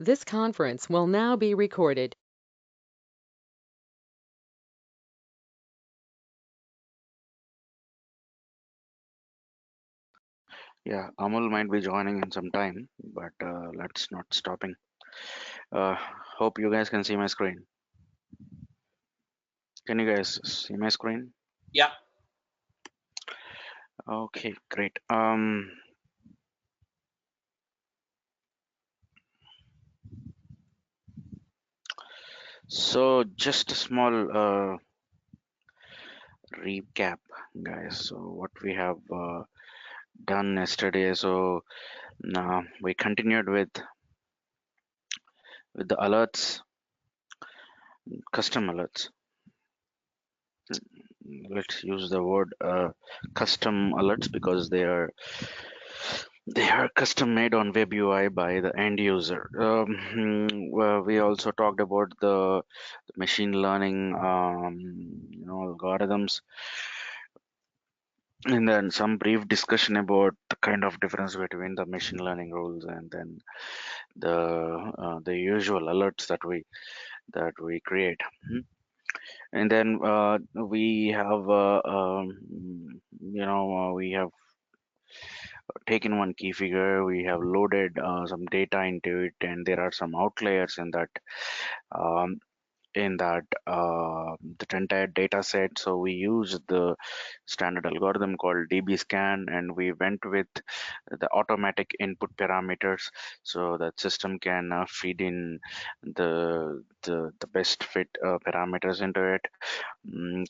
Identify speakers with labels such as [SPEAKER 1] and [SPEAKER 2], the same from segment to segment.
[SPEAKER 1] This conference will now be recorded.
[SPEAKER 2] Yeah, Amul might be joining in some time, but let's not stopping. Uh, Hope you guys can see my screen. Can you guys see my screen?
[SPEAKER 3] Yeah.
[SPEAKER 2] Okay, great. So just a small recap, guys. So what we have done yesterday. So we continued with the alerts, custom alerts. Let's use the word custom alerts because they are custom made on web UI by the end user. Well, we also talked about the machine learning, algorithms, and then some brief discussion about the kind of difference between the machine learning rules and then the usual alerts that we create. And then we have taken one key figure, we have loaded some data into it, and there are some outliers um, that entire data set. So we used the standard algorithm called dbscan, and we went with the automatic input parameters so that system can feed in the best fit parameters into it.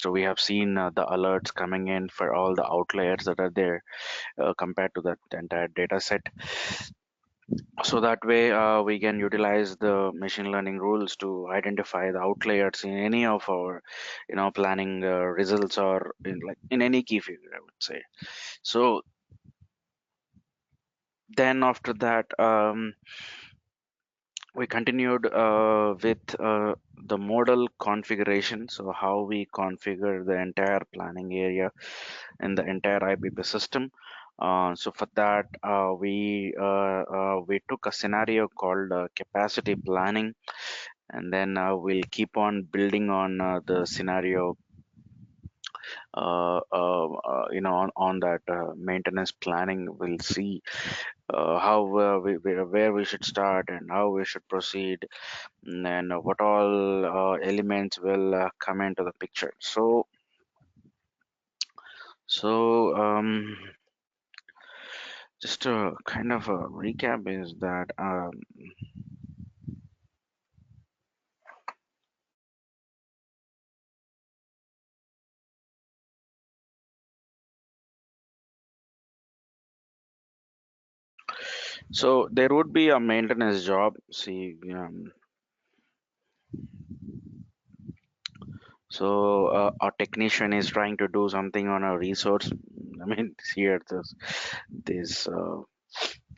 [SPEAKER 2] So we have seen the alerts coming in for all the outliers that are there compared to that entire data set. So that way we can utilize the machine learning rules to identify the outliers in any of our planning results, or in any key figure, I would say. So then after that, we continued with the model configuration, so how we configure the entire planning area in the entire IBP system. So for that, we took a scenario called capacity planning, and then we'll keep on building on the scenario, on that maintenance planning. We'll see how where we should start and how we should proceed, and what all elements will come into the picture. So just a kind of a recap is that so there would be a maintenance job. See, so a technician is trying to do something on a resource. I mean, here this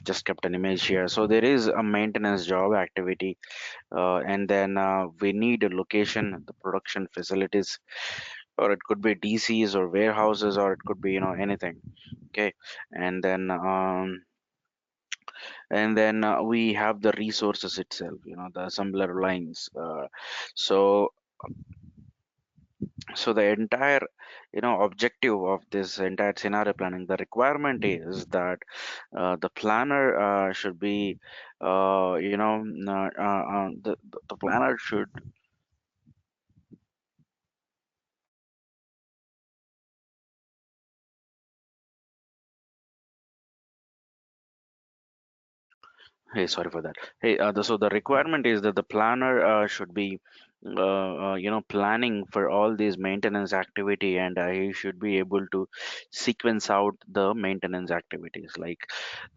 [SPEAKER 2] just kept an image here. So there is a maintenance job activity, and then we need a location, the production facilities, or it could be DCs or warehouses, or it could be anything. Okay, and then we have the resources itself, the assembler lines. So so the entire objective of this entire scenario planning, the requirement is that the planner should be the planner should. Hey, sorry for that. Hey, so the requirement is that the planner should be, planning for all these maintenance activity, and he should be able to sequence out the maintenance activities. Like,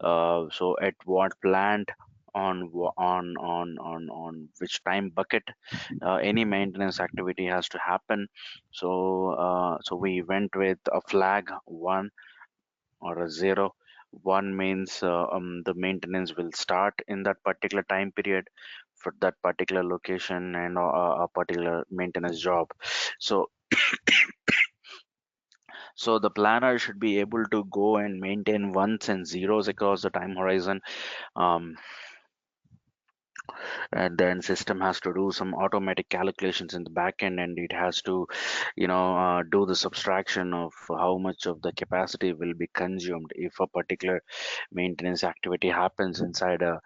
[SPEAKER 2] so at what plant, on which time bucket, any maintenance activity has to happen. So we went with a flag 1 or a 0. 1 means the maintenance will start in that particular time period for that particular location and a particular maintenance job. So so the planner should be able to go and maintain ones and zeros across the time horizon. um, and then system has to do some automatic calculations in the back end, and it has to do the subtraction of how much of the capacity will be consumed if a particular maintenance activity happens inside a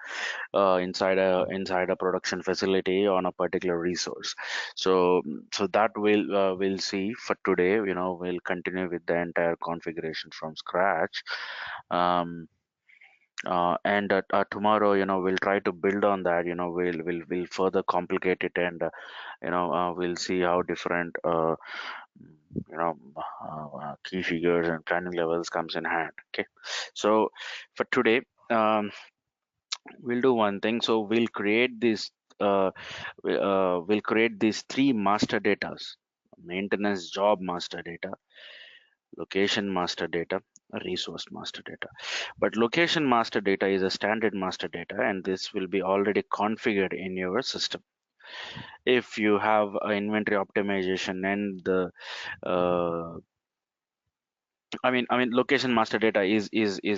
[SPEAKER 2] production facility on a particular resource. So that we'll see for today. We'll continue with the entire configuration from scratch. And tomorrow, we'll try to build on that. We'll further complicate it, and we'll see how different key figures and planning levels comes in hand. Okay, so for today, we'll do one thing. So we'll create these three master datas: maintenance job master data, location master data, resource master data. But location master data is a standard master data, and this will be already configured in your system. If you have inventory optimization and the location master data is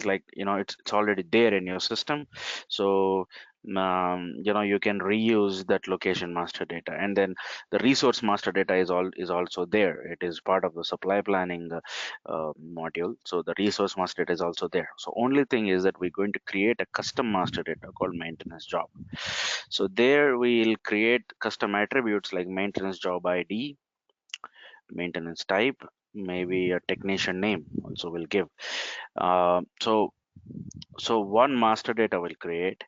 [SPEAKER 2] like, it's already there in your system. So you can reuse that location master data, and then the resource master data is also there. It is part of the supply planning module. So the resource master data is also there. So only thing is that we're going to create a custom master data called maintenance job. So there we'll create custom attributes like maintenance job ID, maintenance type, maybe a technician name also will give. So one master data will create,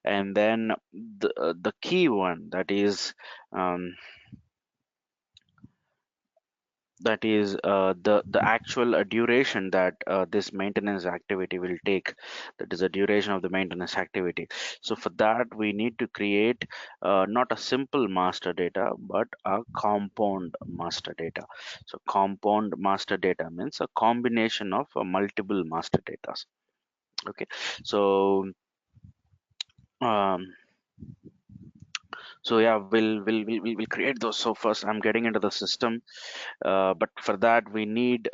[SPEAKER 2] and then the key one, um, the actual duration that this maintenance activity will take. That is the duration of the maintenance activity. So for that we need to create not a simple master data, but a compound master data. So compound master data means a combination of multiple master data. Okay, so um, yeah, we'll create those. So first I'm getting into the system, but for that we need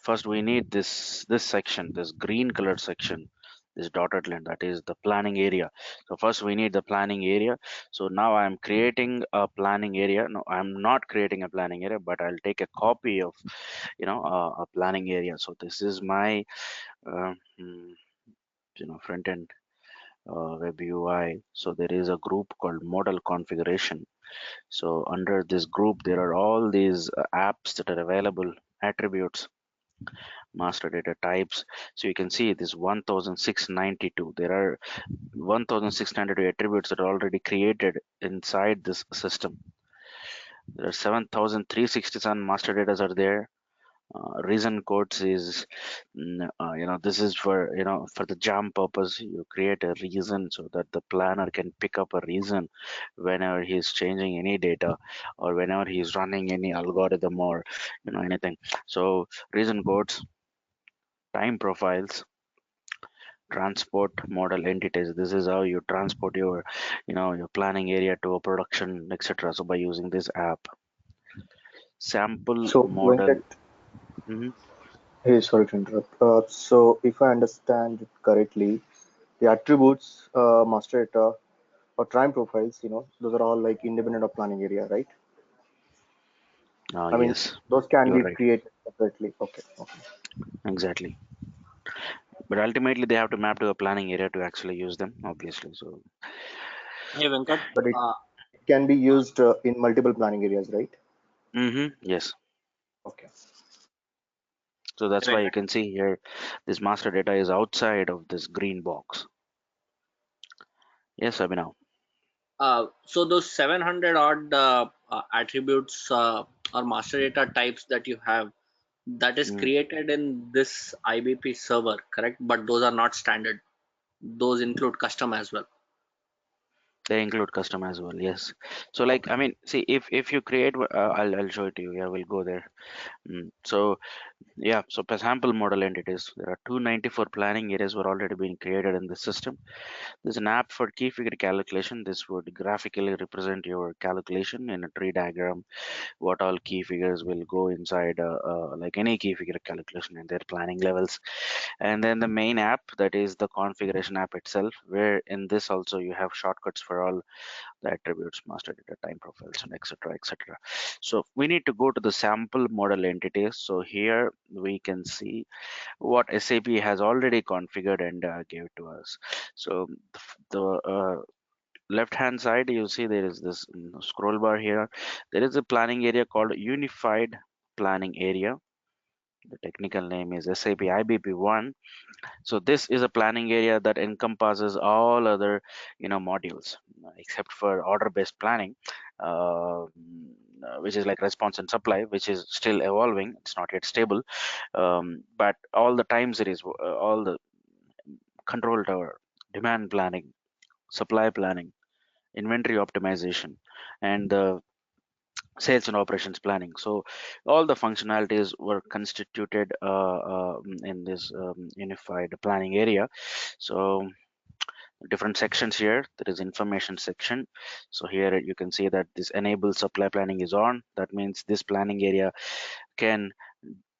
[SPEAKER 2] first we need this section, this green colored section, this dotted line, that is the planning area. So first we need the planning area. So now I'm creating a planning area. No, I'm not creating a planning area, but I'll take a copy of a planning area. So this is my uh, mm, front end web UI. So there is a group called model configuration. So under this group, there are all these apps that are available, attributes, master data types. So you can see this 1692. There are 1692 attributes that are already created inside this system. There are 7367 master data are there. Reason codes is this is for for the jam purpose. You create a reason so that the planner can pick up a reason whenever he's changing any data, or whenever he's running any algorithm, or anything. So reason codes, time profiles, transport model entities. This is how you transport your planning area to a production, etc. So by using this app, sample
[SPEAKER 3] So
[SPEAKER 2] model.
[SPEAKER 3] Venkat,
[SPEAKER 2] Mhm.
[SPEAKER 3] hey, sorry to interrupt. So if I understand it correctly, the attributes, master data or time profiles, those are all like independent of planning area, right? I mean,
[SPEAKER 2] Yes,
[SPEAKER 3] those can
[SPEAKER 2] you're
[SPEAKER 3] be
[SPEAKER 2] right.
[SPEAKER 3] created separately. Okay, okay.
[SPEAKER 2] Exactly. But ultimately, they have to map to a planning area to actually use them, obviously. So,
[SPEAKER 4] Hey Venkat,
[SPEAKER 3] But it can be used in multiple planning areas, right?
[SPEAKER 2] yes.
[SPEAKER 3] Okay.
[SPEAKER 2] So that's
[SPEAKER 4] hey
[SPEAKER 2] why you
[SPEAKER 4] Venkat.
[SPEAKER 2] can see here, this master data is outside of this green box. Yes, Abhinav.
[SPEAKER 4] So those 700 odd attributes or master data types that you have, that is
[SPEAKER 2] Mm.
[SPEAKER 4] created in this IBP server, correct? But those are not standard. Those include custom as well.
[SPEAKER 2] They include custom as well. Yes. So like,
[SPEAKER 4] Okay.
[SPEAKER 2] I mean, see, if you create, I'll show it to you. Yeah, we'll go there. So yeah, so per sample model entities, there are 294 planning areas were already being created in the system. There's an app for key figure calculation. This would graphically represent your calculation in a tree diagram, what all key figures will go inside, like any key figure calculation and their planning levels. And then the main app, that is the configuration app itself, where in this also you have shortcuts for all the attributes, master data, time profiles, and etc. etc. So we need to go to the sample model entities. So here we can see what SAP has already configured and gave to us. So the left hand side, you see there is this scroll bar here. There is a planning area called unified planning area. The technical name is SAP IBP 1. So this is a planning area that encompasses all other, modules, except for order-based planning, which is like response and supply, which is still evolving. It's not yet stable, but all the time series, all the control tower, demand planning, supply planning, inventory optimization, and the sales and operations planning. So all the functionalities were constituted in this unified planning area. So different sections here. There is information section. So here you can see that this enable supply planning is on. That means this planning area can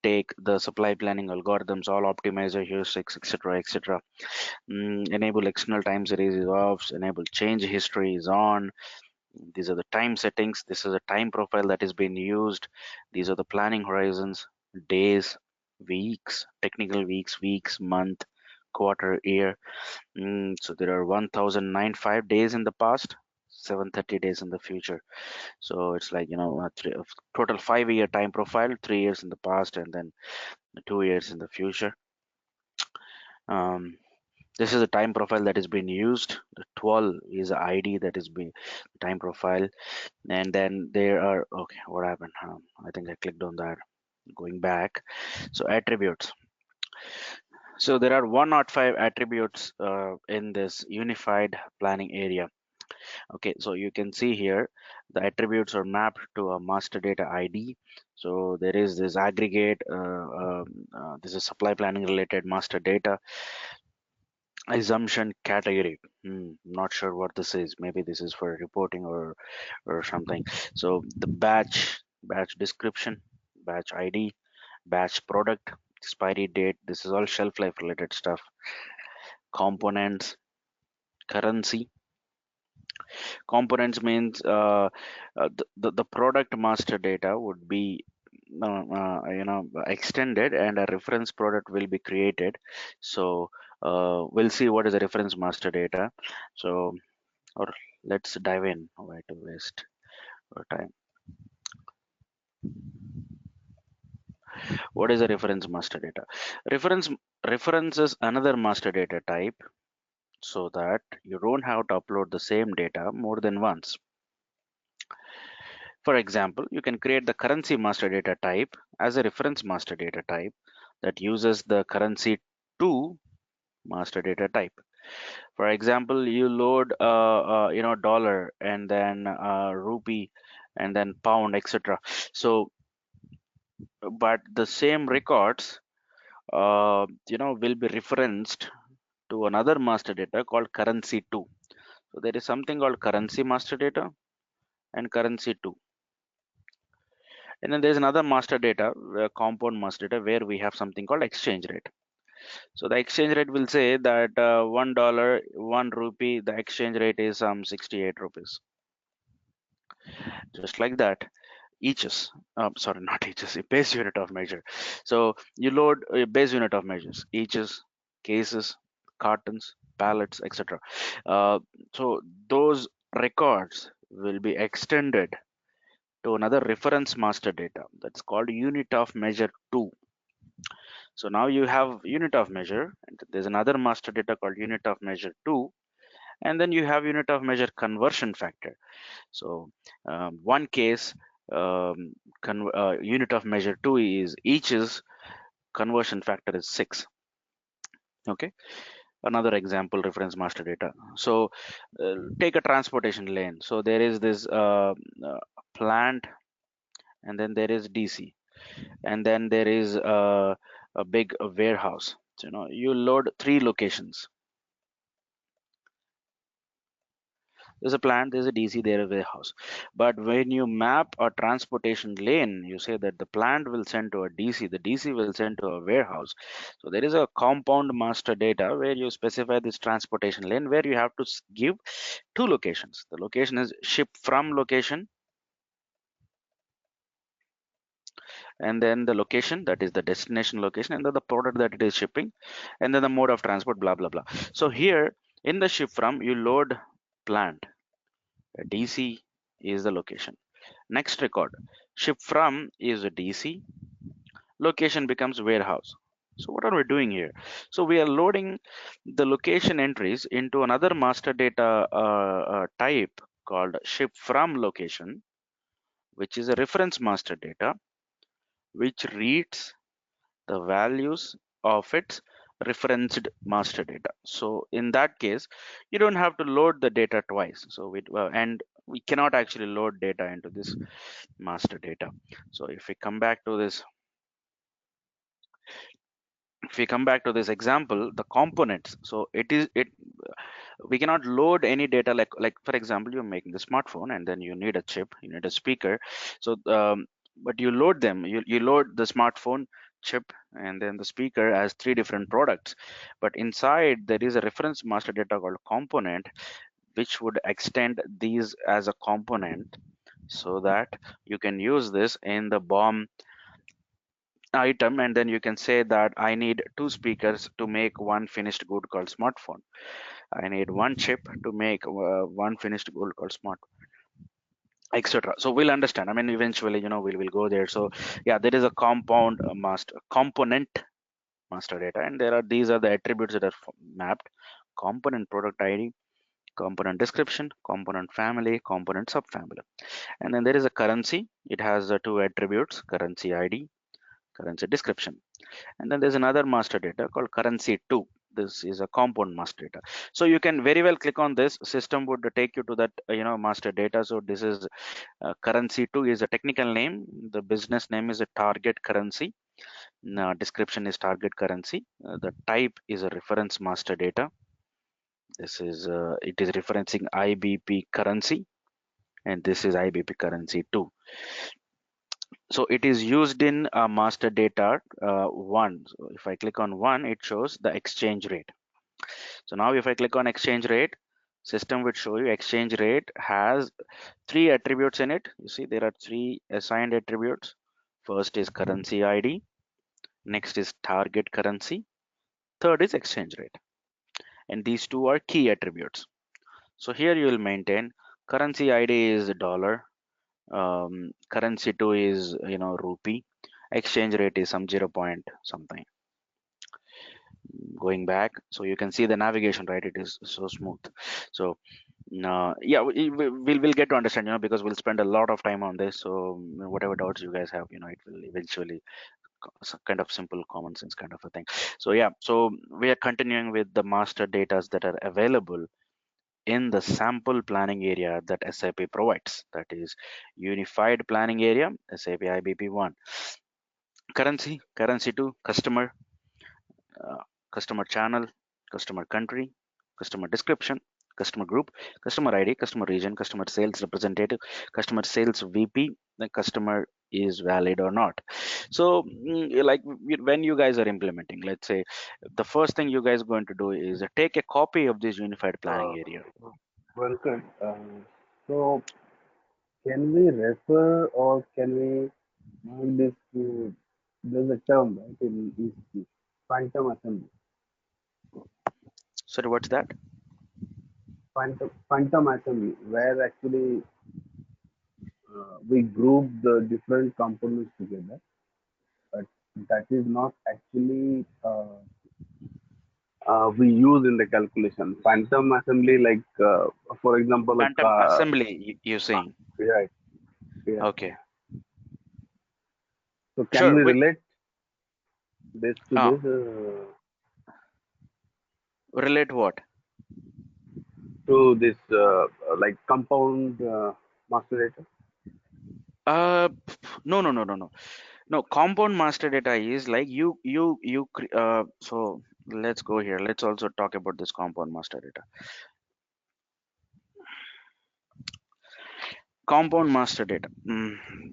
[SPEAKER 2] take the supply planning algorithms, all optimizer heuristics, etc., etc. Enable external time series is off. Enable change history is on. These are the time settings. This is a time profile that is being used. These are the planning horizons, days, weeks, technical weeks, month, quarter, year. So there are 1095 days in the past, 730 days in the future. So it's like, total 5-year time profile, 3 years in the past, and then 2 years in the future. This is the time profile that is being used. The 12 is the ID that is being time profile. And then there are, okay, what happened? I think I clicked on that. Going back. So attributes. So there are 105 attributes in this unified planning area. Okay, so you can see here the attributes are mapped to a master data ID. So there is this aggregate, this is supply planning related master data assumption category. Not sure what this is. Maybe this is for reporting or something. So the batch description, batch ID, batch product, expiry date. This is all shelf life related stuff. Components, currency. Components means the product master data would be extended, and a reference product will be created. So we'll see what is the reference master data. So, or let's dive in. Why to waste our time? What is a reference master data? Reference is another master data type, so that you don't have to upload the same data more than once. For example, you can create the currency master data type as a reference master data type that uses the currency to master data type. For example, you load dollar and then rupee and then pound, etc. So, but the same records will be referenced to another master data called currency 2. So there is something called currency master data and currency 2. And then there's another master data, compound master data, where we have something called exchange rate. So the exchange rate will say that $1, 1 rupee, the exchange rate is 68 rupees. Just like that, eaches, sorry, not eaches, a base unit of measure. So you load a base unit of measures, eaches, cases, cartons, pallets, etc. So those records will be extended to another reference master data that's called unit of measure 2. So now you have unit of measure, and there's another master data called unit of measure 2, and then you have unit of measure conversion factor. So one case, unit of measure 2 is each's conversion factor is 6. Okay, Another example, reference master data. So take a transportation lane. So there is this plant, and then there is DC, and then there is a big warehouse. So, you load 3 locations. There's a plant, there's a DC, there is a warehouse. But when you map a transportation lane, you say that the plant will send to a DC, the DC will send to a warehouse. So there is a compound master data where you specify this transportation lane where you have to give 2 locations. The location is ship from location, and then the location, that is the destination location, and then the product that it is shipping, and then the mode of transport, blah blah blah. So here in the ship from, you load plant, DC is the location. Next record, ship from is a DC, location becomes warehouse. So what are we doing here? So we are loading the location entries into another master data type called ship from location, which is a reference master data, which reads the values of its referenced master data. So in that case, you don't have to load the data twice. So and we cannot actually load data into this master data. So if we come back to this, example, the components. So we cannot load any data, like for example, you're making the smartphone and then you need a chip, you need a speaker. So but you load them, you load the smartphone chip and then the speaker as 3 different products, but inside there is a reference master data called component, which would extend these as a component so that you can use this in the BOM item, and then you can say that I need 2 speakers to make one finished good called smartphone. I need 1 chip to make one finished good called smart, etc. So we'll understand. I mean, eventually, we'll go there. So yeah, there is a compound component master data, and these are the attributes that are mapped: component product ID, component description, component family, component subfamily. And then there is a currency. It has 2 attributes: currency ID, currency description. And then there's another master data called currency 2. This is a compound master data. So you can very well click on this. System would take you to that master data. So this is currency 2 is a technical name. The business name is a target currency. Description is target currency. The type is a reference master data. This is it is referencing IBP currency, and this is IBP currency 2. So it is used in master data 1. So if I click on 1, it shows the exchange rate. So now if I click on exchange rate, system would show you exchange rate has 3 attributes in it. You see there are 3 assigned attributes. First is currency ID, next is target currency, third is exchange rate. And these 2 are key attributes. So here you will maintain currency ID is dollar, currency 2 is rupee, exchange rate is some 0 point something. Going back, so you can see the navigation, right? It is so smooth. So yeah, we'll get to understand, because we'll spend a lot of time on this. So whatever doubts you guys have, it will eventually kind of simple common sense kind of a thing. So yeah, so we are continuing with the master data that are available in the sample planning area that SAP provides, that is unified planning area, SAP IBP 1. Currency 2, customer, customer channel, customer country, customer description, customer group, customer ID, customer region, customer sales representative, customer sales VP, the customer is valid or not. So like when you guys are implementing, let's say the first thing you guys are going to do is take a copy of this unified planning area.
[SPEAKER 5] Welcome. So, can we refer or can we move this to, there's a term, right, in ECC, phantom assembly.
[SPEAKER 2] Sorry, what's that?
[SPEAKER 5] Phantom assembly, where actually we group the different components together, but that is not actually we use in the calculation. Phantom assembly, like for example,
[SPEAKER 2] Phantom assembly, you're saying?
[SPEAKER 5] right? Yeah.
[SPEAKER 2] Okay.
[SPEAKER 5] So can
[SPEAKER 2] Sure.
[SPEAKER 5] we relate this to this?
[SPEAKER 2] Relate what?
[SPEAKER 5] to this like compound master data?
[SPEAKER 2] Uh, no, no, no, no, no. No, compound master data is like so let's go here. Let's also talk about this compound master data. Compound master data.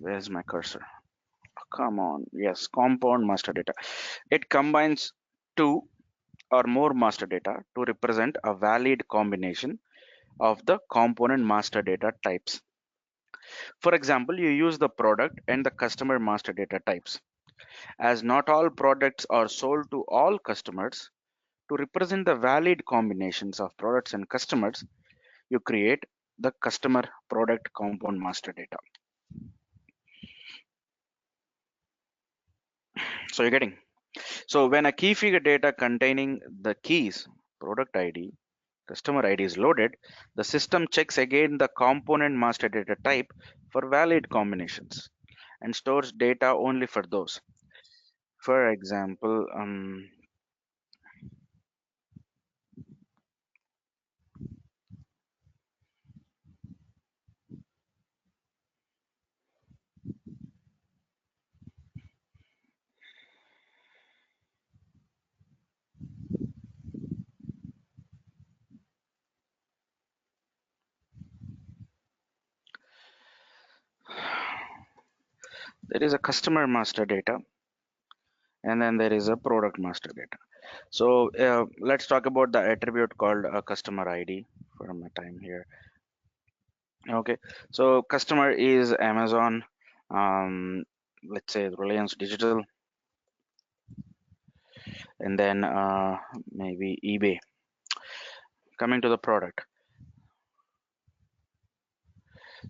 [SPEAKER 2] Where's my cursor? Come on. Yes, compound master data. It combines two or more master data to represent a valid combination of the component master data types. For example, you use the product and the customer master data types. As not all products are sold to all customers, to represent the valid combinations of products and customers, you create the customer product compound master data. So you're getting. So when a key figure data containing the keys, product ID, customer ID is loaded, the system checks again the component master data type for valid combinations and stores data only for those. For example, there is a customer master data and then there is a product master data. So let's talk about the attribute called a customer ID for my time here. Okay, so customer is Amazon, let's say Reliance Digital, and then maybe eBay. Coming to the product,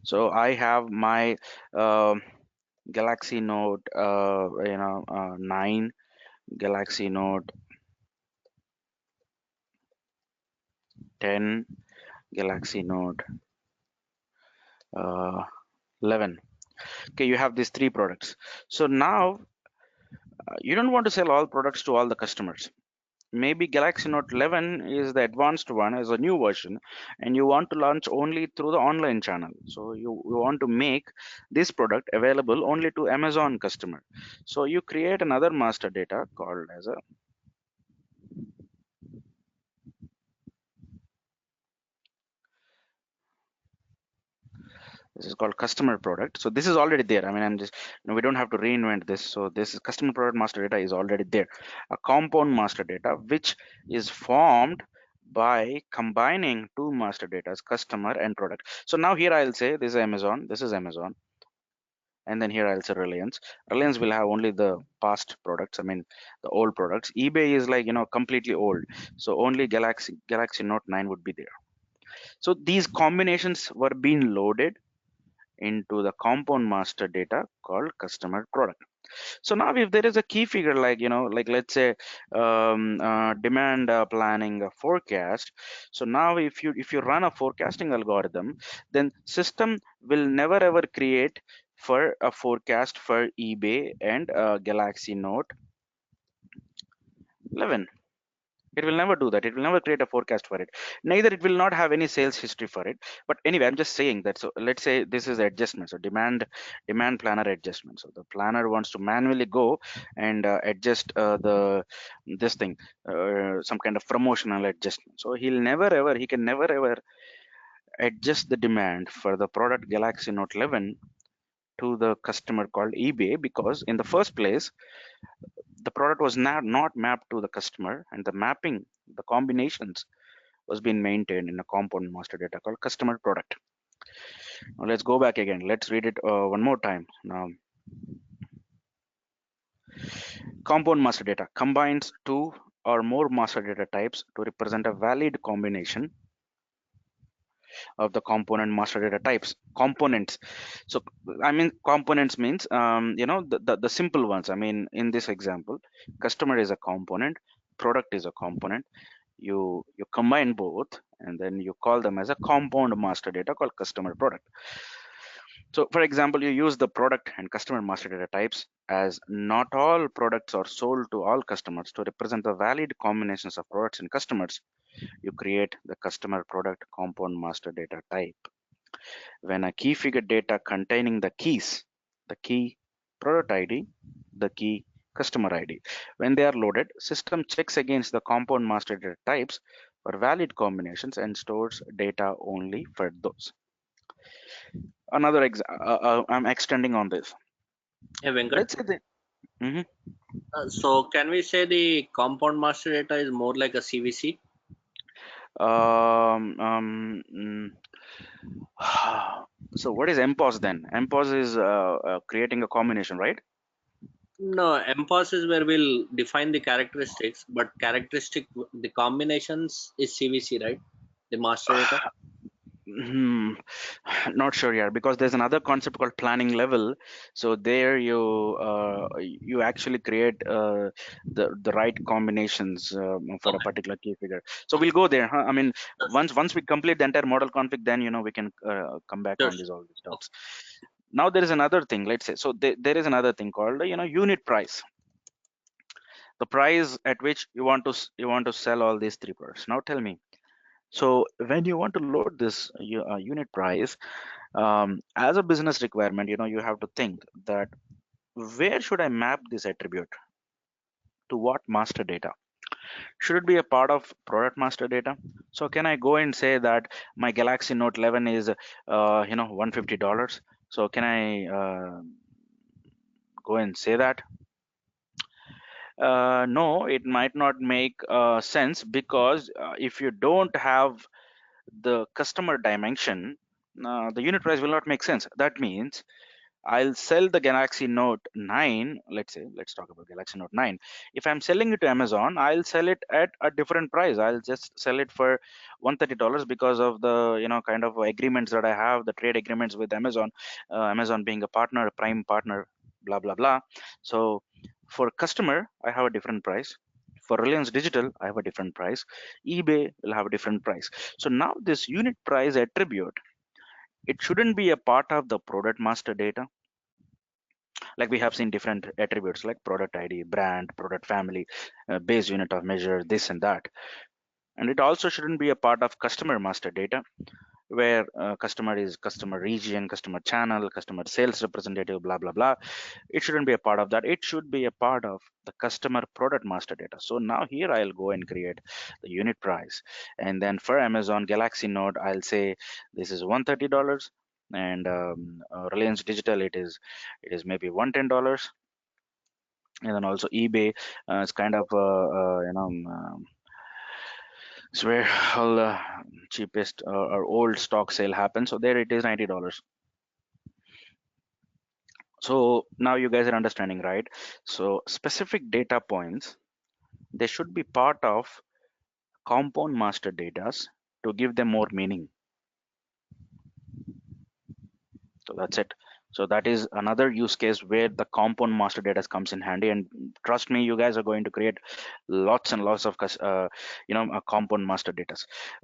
[SPEAKER 2] so I have my Galaxy Note, 9, Galaxy Note 10, Galaxy Note 11. Okay, you have these three products. So now you don't want to sell all products to all the customers. Maybe Galaxy Note 11 is the advanced one, is a new version, and you want to launch only through the online channel. So you want to make this product available only to Amazon customer. So you create another master data called as a, this is called customer product. So this is already there. I mean, I'm just, we don't have to reinvent this. So this is customer product master data is already there. A compound master data, which is formed by combining two master data, customer and product. So now here I'll say this is Amazon, and then here I'll say Reliance. Reliance will have only the past products, I mean the old products. eBay is like, completely old. So only Galaxy Note 9 would be there. So these combinations were being loaded into the compound master data called customer product. So now if there is a key figure like, like let's say demand planning forecast. So now if you run a forecasting algorithm, then system will never ever create for a forecast for eBay and Galaxy Note 11. It will never do that. It will never create a forecast for it. Neither it will not have any sales history for it. But anyway, I'm just saying that. So let's say this is adjustment. So demand planner adjustment. So the planner wants to manually go and adjust the this thing, some kind of promotional adjustment. So he can never ever adjust the demand for the product Galaxy Note 11 to the customer called eBay, because in the first place the product was not mapped to the customer, and the mapping, the combinations was being maintained in a component master data called customer product. Now let's go back again. Let's read it one more time. Now, component master data combines two or more master data types to represent a valid combination of the component master data types. Components. So I mean, components means the simple ones. I mean, in this example, customer is a component, product is a component. You combine both and then you call them as a compound master data called customer product. So for example, you use the product and customer master data types, as not all products are sold to all customers. To represent the valid combinations of products and customers, you create the customer product compound master data type. When a key figure data containing the keys, the key product ID, the key customer ID, when they are loaded, system checks against the compound master data types for valid combinations and stores data only for those. Another I'm extending on this.
[SPEAKER 4] Hey, Venkat.
[SPEAKER 2] Let's say that. Mhm.
[SPEAKER 4] So can we say the compound master data is more like a CVC?
[SPEAKER 2] Um, um, mm, so what is MPOS then? MPOS is creating a combination, right?
[SPEAKER 4] No, MPOS is where we'll define the characteristics, but the combinations is CVC, right? The master data.
[SPEAKER 2] Hmm, not sure yet, because there's another concept called planning level. So there you actually create the right combinations for a
[SPEAKER 4] Okay.
[SPEAKER 2] particular key figure. So we'll
[SPEAKER 4] Okay.
[SPEAKER 2] go there, huh? I mean,
[SPEAKER 4] Yes.
[SPEAKER 2] once we complete the entire model config, then we can come back
[SPEAKER 4] Sure.
[SPEAKER 2] on these all these
[SPEAKER 4] Okay.
[SPEAKER 2] stuffs. Now there is another thing. Let's say, so there is another thing called unit price, the price at which you want to sell all these three products. Now tell me. So when you want to load this unit price, as a business requirement, you have to think that where should I map this attribute to, what master data? Should it be a part of product master data? So can I go and say that my Galaxy Note 11 is $150? So can I go and say that? No, it might not make sense, because if you don't have the customer dimension, the unit price will not make sense. That means I'll sell the Galaxy Note 9. Let's talk about Galaxy Note 9. If I'm selling it to Amazon, I'll sell it at a different price. I'll just sell it for $130, because of the kind of agreements that I have, the trade agreements with Amazon. Amazon being a partner, a prime partner, blah blah blah. So for customer, I have a different price. For Reliance Digital, I have a different price. eBay will have a different price. So now this unit price attribute, it shouldn't be a part of the product master data. Like we have seen different attributes like product ID, brand, product family, base unit of measure, this and that. And it also shouldn't be a part of customer master data, where customer is customer region, customer channel, customer sales representative, blah blah blah. It shouldn't be a part of that. It should be a part of the customer product master data. So now here I'll go and create the unit price, and then for Amazon Galaxy Note, I'll say this is $130, and Reliance Digital, it is maybe $110. And then also eBay, it's kind of it's where all the cheapest or old stock sale happens. So there it is, $90. So now you guys are understanding, right? So specific data points, they should be part of compound master datas to give them more meaning. So that's it. So that is another use case where the compound master data comes in handy. And trust me, you guys are going to create lots and lots of compound master data.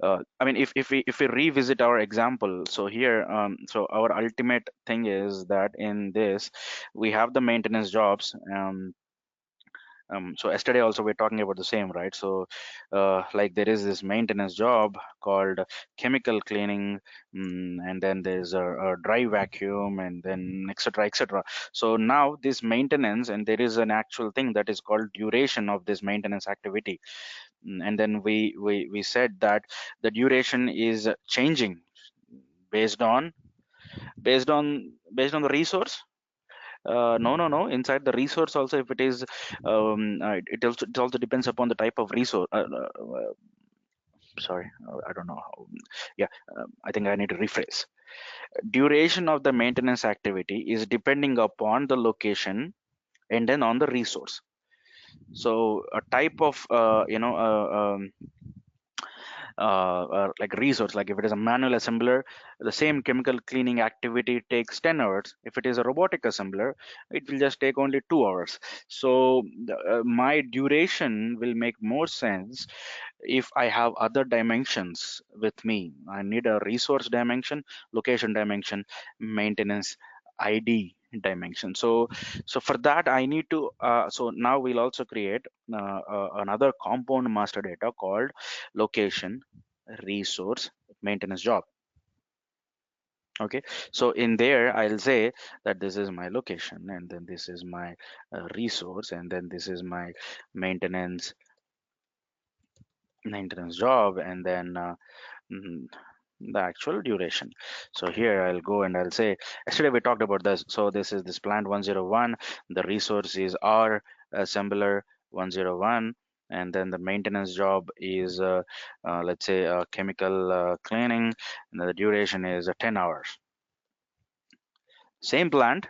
[SPEAKER 2] I mean, if we revisit our example, so here, so our ultimate thing is that in this we have the maintenance jobs. So yesterday also we're talking about the same, right? So like there is this maintenance job called chemical cleaning, and then there's a dry vacuum, and then etc etc. So now this maintenance, and there is an actual thing that is called duration of this maintenance activity. And then we said that the duration is changing based on based on the resource. No. Inside the resource also, if it is, it also depends upon the type of resource. Sorry, I don't know how. Yeah, I think I need to rephrase. Duration of the maintenance activity is depending upon the location and then on the resource. So a type of like resource. Like if it is a manual assembler, the same chemical cleaning activity takes 10 hours. If it is a robotic assembler, it will just take only 2 hours. So my duration will make more sense if I have other dimensions with me. I need a resource dimension, location dimension, maintenance ID dimension. So for that I need to so now we'll also create another compound master data called location resource maintenance job. Okay, so in there I'll say that this is my location, and then this is my resource, and then this is my maintenance job, and then mm, the actual duration. So here I'll go and I'll say, yesterday we talked about this. So this is this plant 101, the resource is R assembler 101, and then the maintenance job is let's say chemical cleaning, and the duration is 10 hours. Same plant,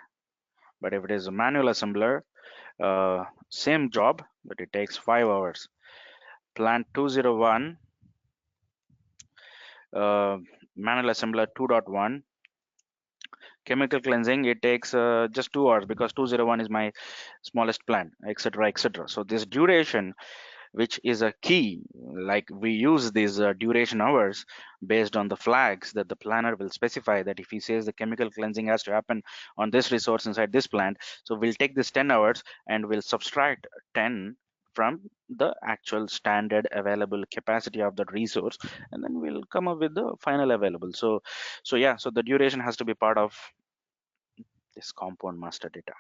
[SPEAKER 2] but if it is a manual assembler, same job, but it takes 5 hours. Plant 201, manual assembler 2.1, chemical cleansing, it takes just 2 hours because 201 is my smallest plant, etc., etc. So this duration, which is a key, like we use these duration hours based on the flags that the planner will specify, that if he says the chemical cleansing has to happen on this resource inside this plant, so we'll take this 10 hours and we'll subtract 10 from the actual standard available capacity of that resource, and then we'll come up with the final available. So yeah, so the duration has to be part of this compound master data.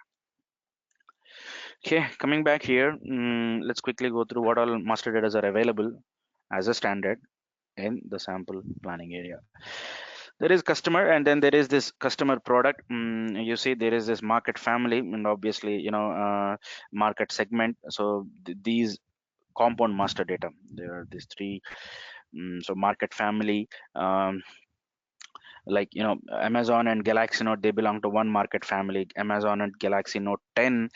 [SPEAKER 2] Okay, coming back here, let's quickly go through what all master data are available as a standard in the sample planning area. There is customer, and then there is this customer product. You see there is this market family, and obviously market segment. So these compound master data, there are these three. So market family, like Amazon and Galaxy Note, they belong to one market family. Amazon and Galaxy Note 10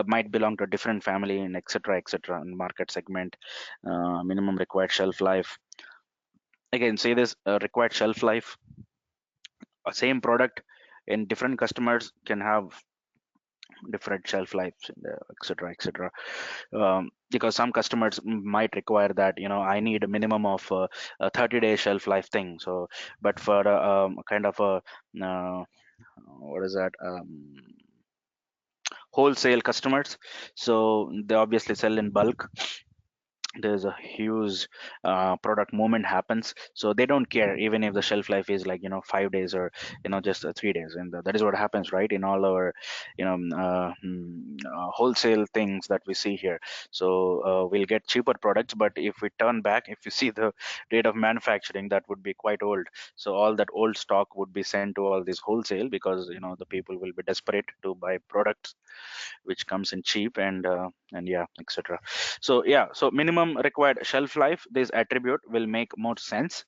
[SPEAKER 2] might belong to a different family, and etc., and market segment. Minimum required shelf life, again say this required shelf life, a same product in different customers can have different shelf lives, etc., because some customers might require that I need a minimum of a 30-day shelf life thing. So but for kind of a what is that, wholesale customers, so they obviously sell in bulk. There's a huge product movement happens, so they don't care even if the shelf life is like 5 days or just 3 days, and that is what happens, right, in all our wholesale things that we see here. So we'll get cheaper products, but if we turn back, if you see the date of manufacturing, that would be quite old. So all that old stock would be sent to all this wholesale, because the people will be desperate to buy products which comes in cheap, and yeah, etc. So yeah, so minimum required shelf life, this attribute will make more sense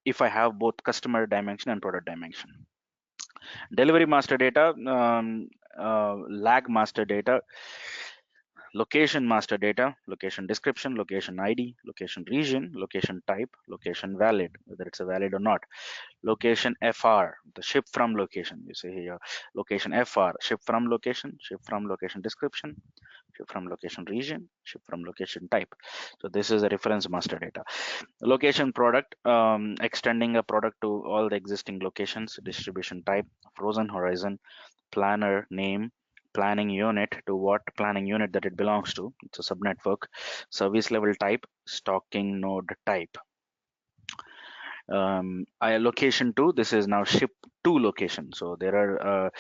[SPEAKER 2] if I have both customer dimension and product dimension. Delivery master data, lag master data, location master data, location description, location ID, location region, location type, location valid, whether it's a valid or not. Location FR, the ship from location, you see here, location FR, ship from location description, ship from location region, ship from location type. So this is a reference master data. Location product, extending a product to all the existing locations, distribution type, frozen horizon, planner name, planning unit to what planning unit that it belongs to, it's a subnetwork, service level type, stocking node type. Location 2, this is now ship to location. So there are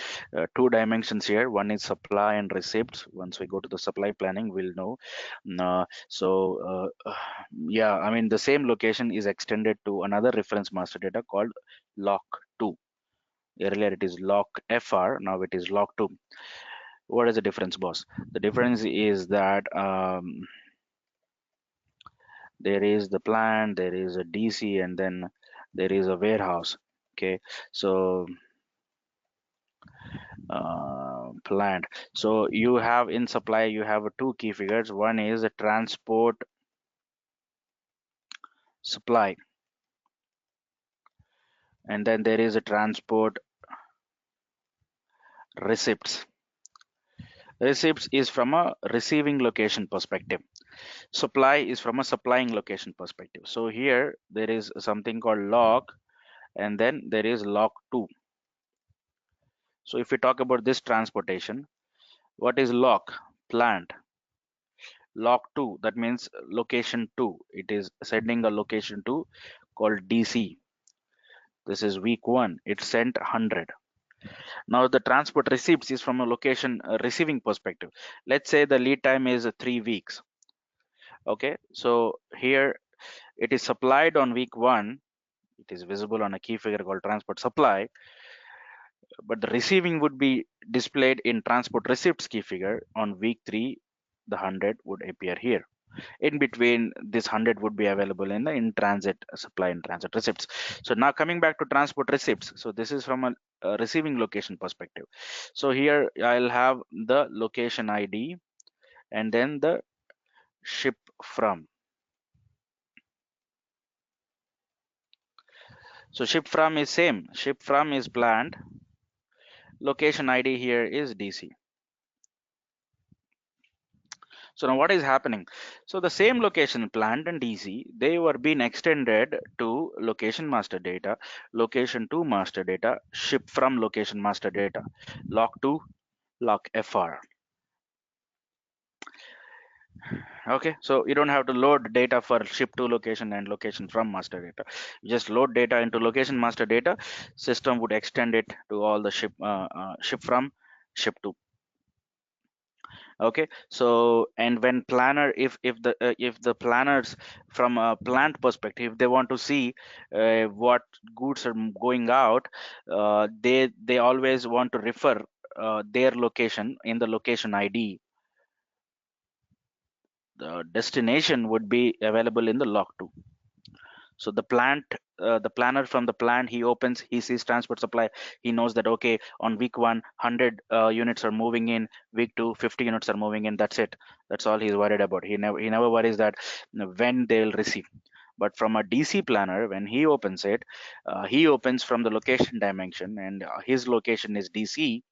[SPEAKER 2] two dimensions here. One is supply and receipts. Once we go to the supply planning, we'll know. Yeah, I mean the same location is extended to another reference master data called lock 2. Earlier it is lock FR, now it is lock 2. What is the difference, boss? The difference is that there is the plant, there is a DC, and then there is a warehouse. Okay, so plant. So you have in supply, you have two key figures. One is the transport supply, and then there is a transport receipts. Receipts is from a receiving location perspective. Supply is from a supplying location perspective. So here there is something called log, and then there is log 2. So if we talk about this transportation, what is log? Plant. Log 2, that means location 2. It is sending a location 2 called DC. This is week 1. It sent 100. Now the transport receipts is from a location receiving perspective. Let's say the lead time is 3 weeks. Okay, so here it is supplied on week 1. It is visible on a key figure called transport supply, but the receiving would be displayed in transport receipts key figure. On week 3, the 100 would appear here. In between, this 100 would be available in the in transit supply and transit receipts. So now coming back to transport receipts, so this is from a receiving location perspective. So here I'll have the location ID and then the ship from. So ship from is same. Ship from is planned. Location ID here is DC. So now what is happening? So the same location planned and DC, they were being extended to location master data, location to master data, ship from location master data, log to log FR. Okay, so you don't have to load data for ship to location and location from master data. You just load data into location master data. System would extend it to all the ship from, ship to. Okay, so and when planner, if the planners from a plant perspective, they want to see what goods are going out, they always want to refer their location in the location ID. The destination would be available in the log 2. So the planner from the plant, he opens, he sees transport supply, he knows that okay, on week 1 100 units are moving in, week 2 50 units are moving in. That's it. That's all he's worried about. He never worries that when they'll receive. But from a DC planner, when he opens it, he opens from the location dimension, and his location is DC,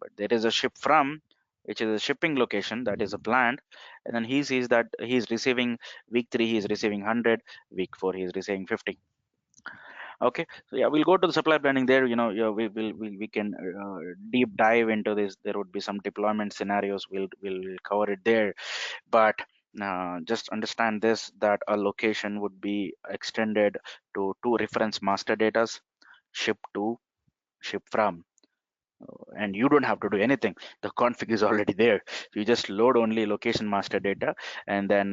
[SPEAKER 2] but there is a ship from, which is a shipping location, that is a plant, and then he sees that he's receiving week 3 he's receiving 100, week 4 he's receiving 50. Okay, so yeah, we'll go to the supply planning there. Yeah, we can deep dive into this. There would be some deployment scenarios, we'll cover it there. But just understand this, that a location would be extended to two reference master datas, ship to, ship from, and you don't have to do anything. The config is already there. You just load only location master data, and then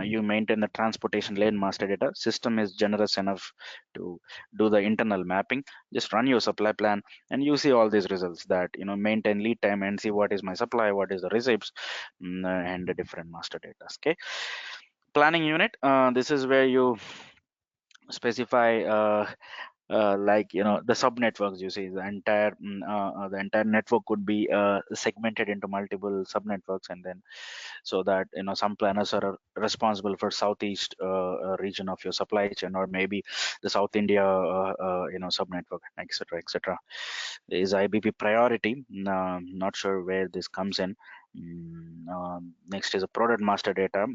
[SPEAKER 2] you maintain the transportation lane master data. System is generous enough to do the internal mapping. Just run your supply plan and you see all these results, that maintain lead time and see what is my supply, what is the receipts, and the different master data. Okay, planning unit, this is where you specify like the sub networks. You see the entire network could be segmented into multiple sub networks, and then so that some planners are responsible for southeast region of your supply chain, or maybe the South India sub network, etc., etc. Is IBP priority? Not sure where this comes in. Next is a product master data.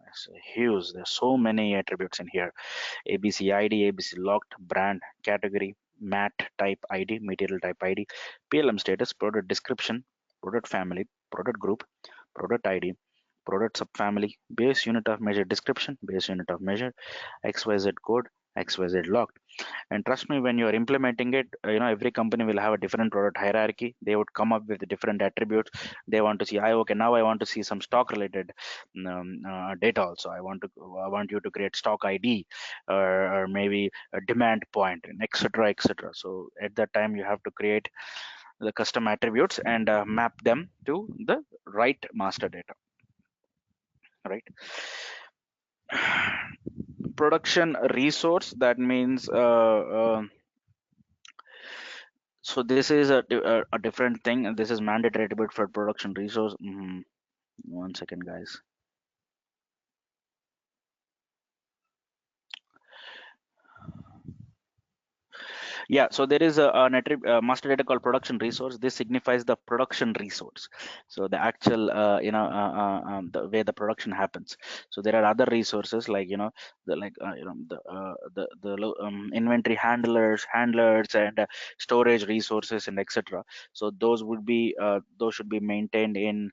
[SPEAKER 2] It's huge. There's so many attributes in here. ABC ID, ABC locked, brand, category, MAT type ID, material type ID, PLM status, product description, product family, product group, product ID, product subfamily, base unit of measure description, base unit of measure, XYZ code, XYZ locked. And trust me, when you're implementing it, every company will have a different product hierarchy. They would come up with different attributes. They want to see, okay, now I want to see some stock related data also. I want you to create stock ID, or maybe a demand point, and etc., etc. So at that time you have to create the custom attributes and map them to the right master data, right? Production resource, that means so this is a different thing, and this is mandatory attribute for production resource. One second, guys. Yeah, so there is master data called production resource. This signifies the production resource. So the actual, the way the production happens. So there are other resources like, the inventory handlers and storage resources and etc. So those should be maintained in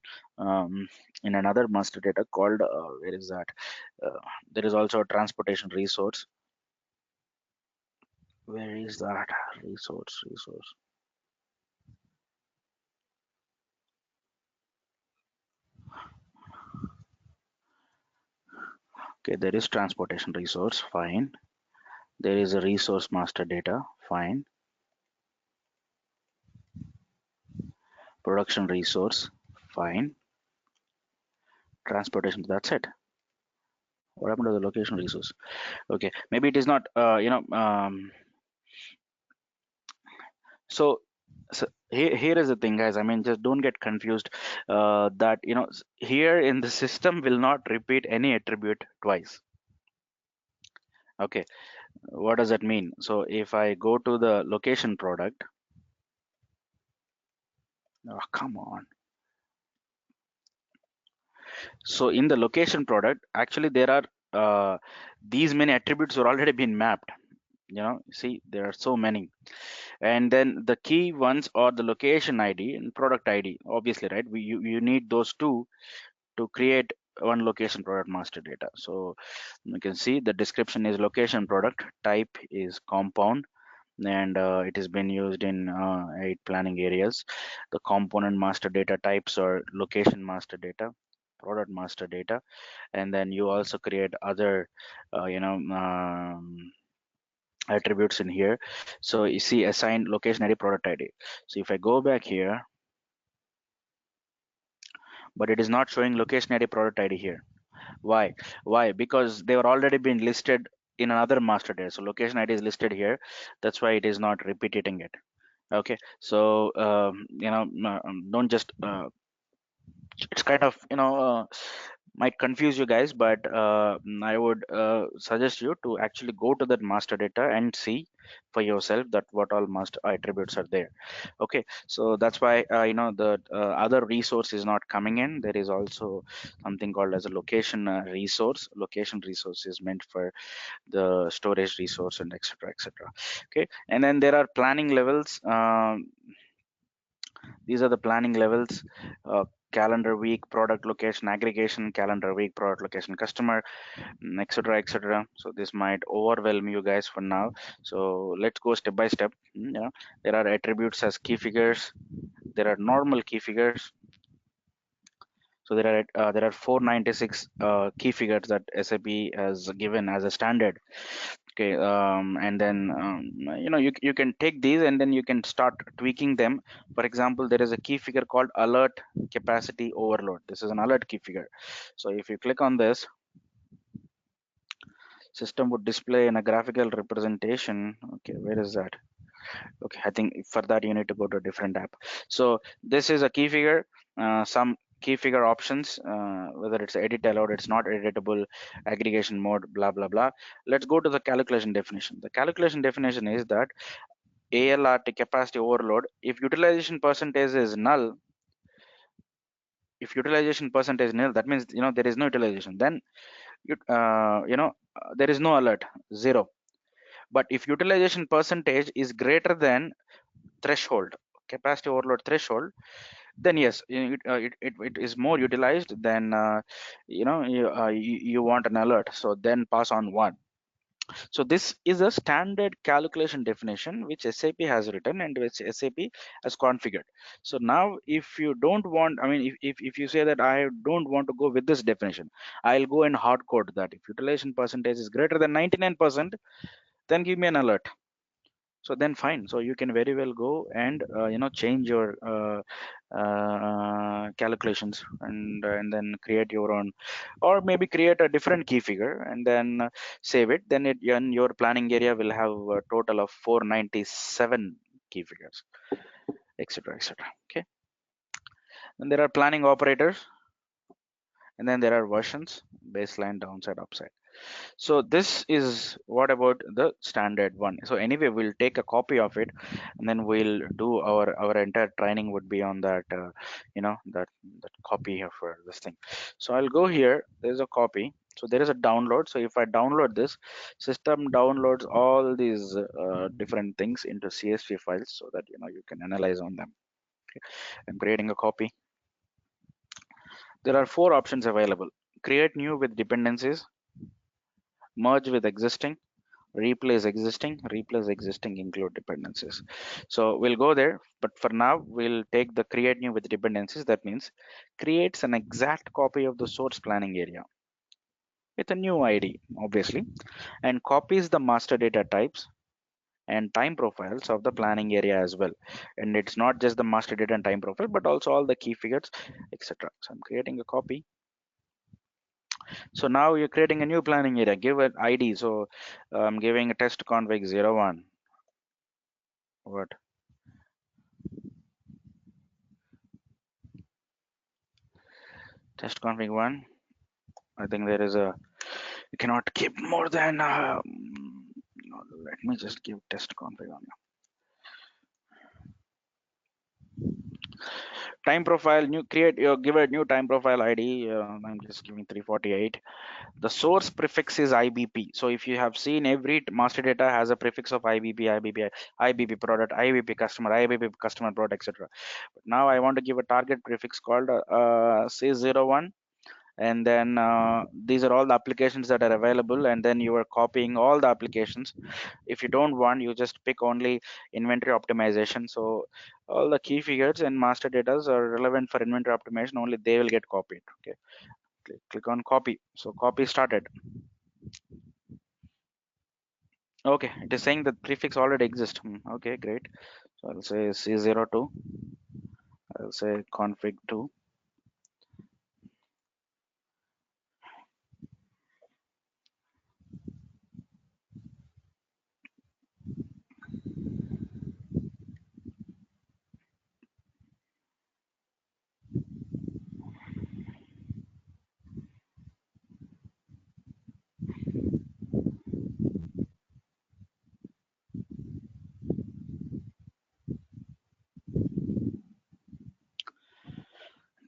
[SPEAKER 2] another master data called, where is that? There is also a transportation resource. Where is that resource? Okay, there is transportation resource, fine. There is a resource master data, fine. Production resource, fine. Transportation, that's it. What happened to the location resource? Okay, maybe it is not, so here is the thing, guys. I mean, just don't get confused that, here in the system will not repeat any attribute twice. Okay, what does that mean? So if I go to the location product, oh, come on. So in the location product, actually there are these many attributes are already been mapped. See, there are so many. And then the key ones are the location ID and product ID, obviously, right? You need those two to create one location product master data. So you can see the description is location product, type is compound, and it has been used in 8 planning areas. The component master data types are location master data, product master data, and then you also create other attributes in here. So you see assign location ID, product ID. So if I go back here, but it is not showing location ID, product ID here. Why? Because they were already been listed in another master data. So location ID is listed here. That's why it is not repeating it. Okay, so don't just it's kind of might confuse you guys, but I would suggest you to actually go to that master data and see for yourself that what all master attributes are there. Okay, so that's why the other resource is not coming in. There is also something called as a location resource. Location resource is meant for the storage resource and etc. Okay, and then there are planning levels. These are the planning levels: calendar week, product location, aggregation, calendar week, product location, customer, etc. So this might overwhelm you guys for now, so let's go step by step. There are attributes as key figures, there are normal key figures. So there are 496 key figures that SAP has given as a standard. Okay, and then you can take these and then you can start tweaking them. For example, there is a key figure called alert capacity overload. This is an alert key figure. So if you click on this, system would display in a graphical representation. Okay, where is that? Okay, I think for that you need to go to a different app. So this is a key figure, some key figure options, whether it's edit allowed, it's not editable, aggregation mode, blah blah blah. Let's go to the calculation definition. The calculation definition is that ALRT, capacity overload, if utilization percentage is null, that means there is no utilization, then there is no alert, 0. But if utilization percentage is greater than threshold, capacity overload threshold, then yes, it is more utilized, then you want an alert, so then pass on 1. So this is a standard calculation definition which SAP has written and which SAP has configured. So now if you don't want, I mean, if you say that I don't want to go with this definition, I'll go and hard code that if utilization percentage is greater than 99%, then give me an alert. So then fine, so you can very well go and change your calculations and then create your own, or maybe create a different key figure and then save it. Then in your planning area will have a total of 497 key figures, etc. Okay, and there are planning operators, and then there are versions, baseline, downside, upside. So this is what about the standard one. So anyway, we'll take a copy of it, and then we'll do our entire training would be on that, that copy of this thing. So I'll go here. There's a copy. So there is a download. So if I download this, system downloads all these different things into CSV files so that you can analyze on them. Okay. I'm creating a copy. There are four options available: create new with dependencies, merge with existing, replace existing, include dependencies. So we'll go there, but for now we'll take the create new with dependencies. That means creates an exact copy of the source planning area with a new ID, obviously, and copies the master data types and time profiles of the planning area as well. And it's not just the master data and time profile, but also all the key figures, etc. So I'm creating a copy. So now you're creating a new planning area. Give an ID. So I'm giving a test config 01. What? Test config 1. I think there is a, you cannot keep more than, let me just give test config on time profile. New create, give a new time profile ID. I'm just giving 348. The source prefix is IBP. So if you have seen, every master data has a prefix of IBP product, IBP customer, IBP customer product, etc. But now I want to give a target prefix called C01, and then these are all the applications that are available, and then you are copying all the applications. If you don't want, you just pick only inventory optimization. So all the key figures and master data are relevant for inventory optimization, only they will get copied. Okay, click on copy. So copy started. Okay, it is saying that prefix already exists. Okay, great. So I'll say C02. I'll say config 2.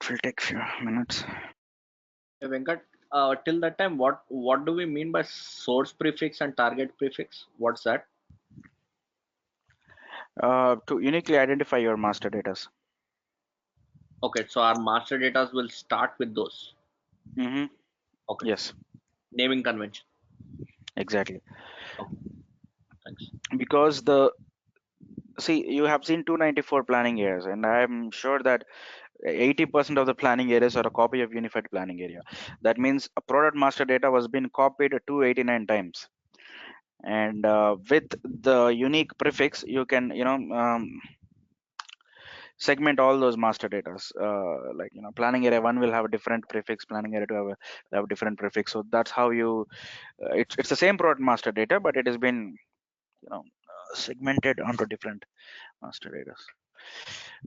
[SPEAKER 2] It will take few minutes.
[SPEAKER 4] Venkat, till that time, what do we mean by source prefix and target prefix? What's that?
[SPEAKER 2] To uniquely identify your master data.
[SPEAKER 4] Okay, so our master data will start with those. Okay,
[SPEAKER 2] Yes,
[SPEAKER 4] naming convention.
[SPEAKER 2] exactly.
[SPEAKER 4] Okay, thanks.
[SPEAKER 2] Because you have seen 294 planning areas, and I'm sure that 80% of the planning areas are a copy of unified planning area. That means a product master data was been copied 289 times, and with the unique prefix, you can segment all those master data. Like planning area 1 will have a different prefix, planning area 2 have a different prefix. So that's how you it's the same product master data, but it has been segmented onto different master data.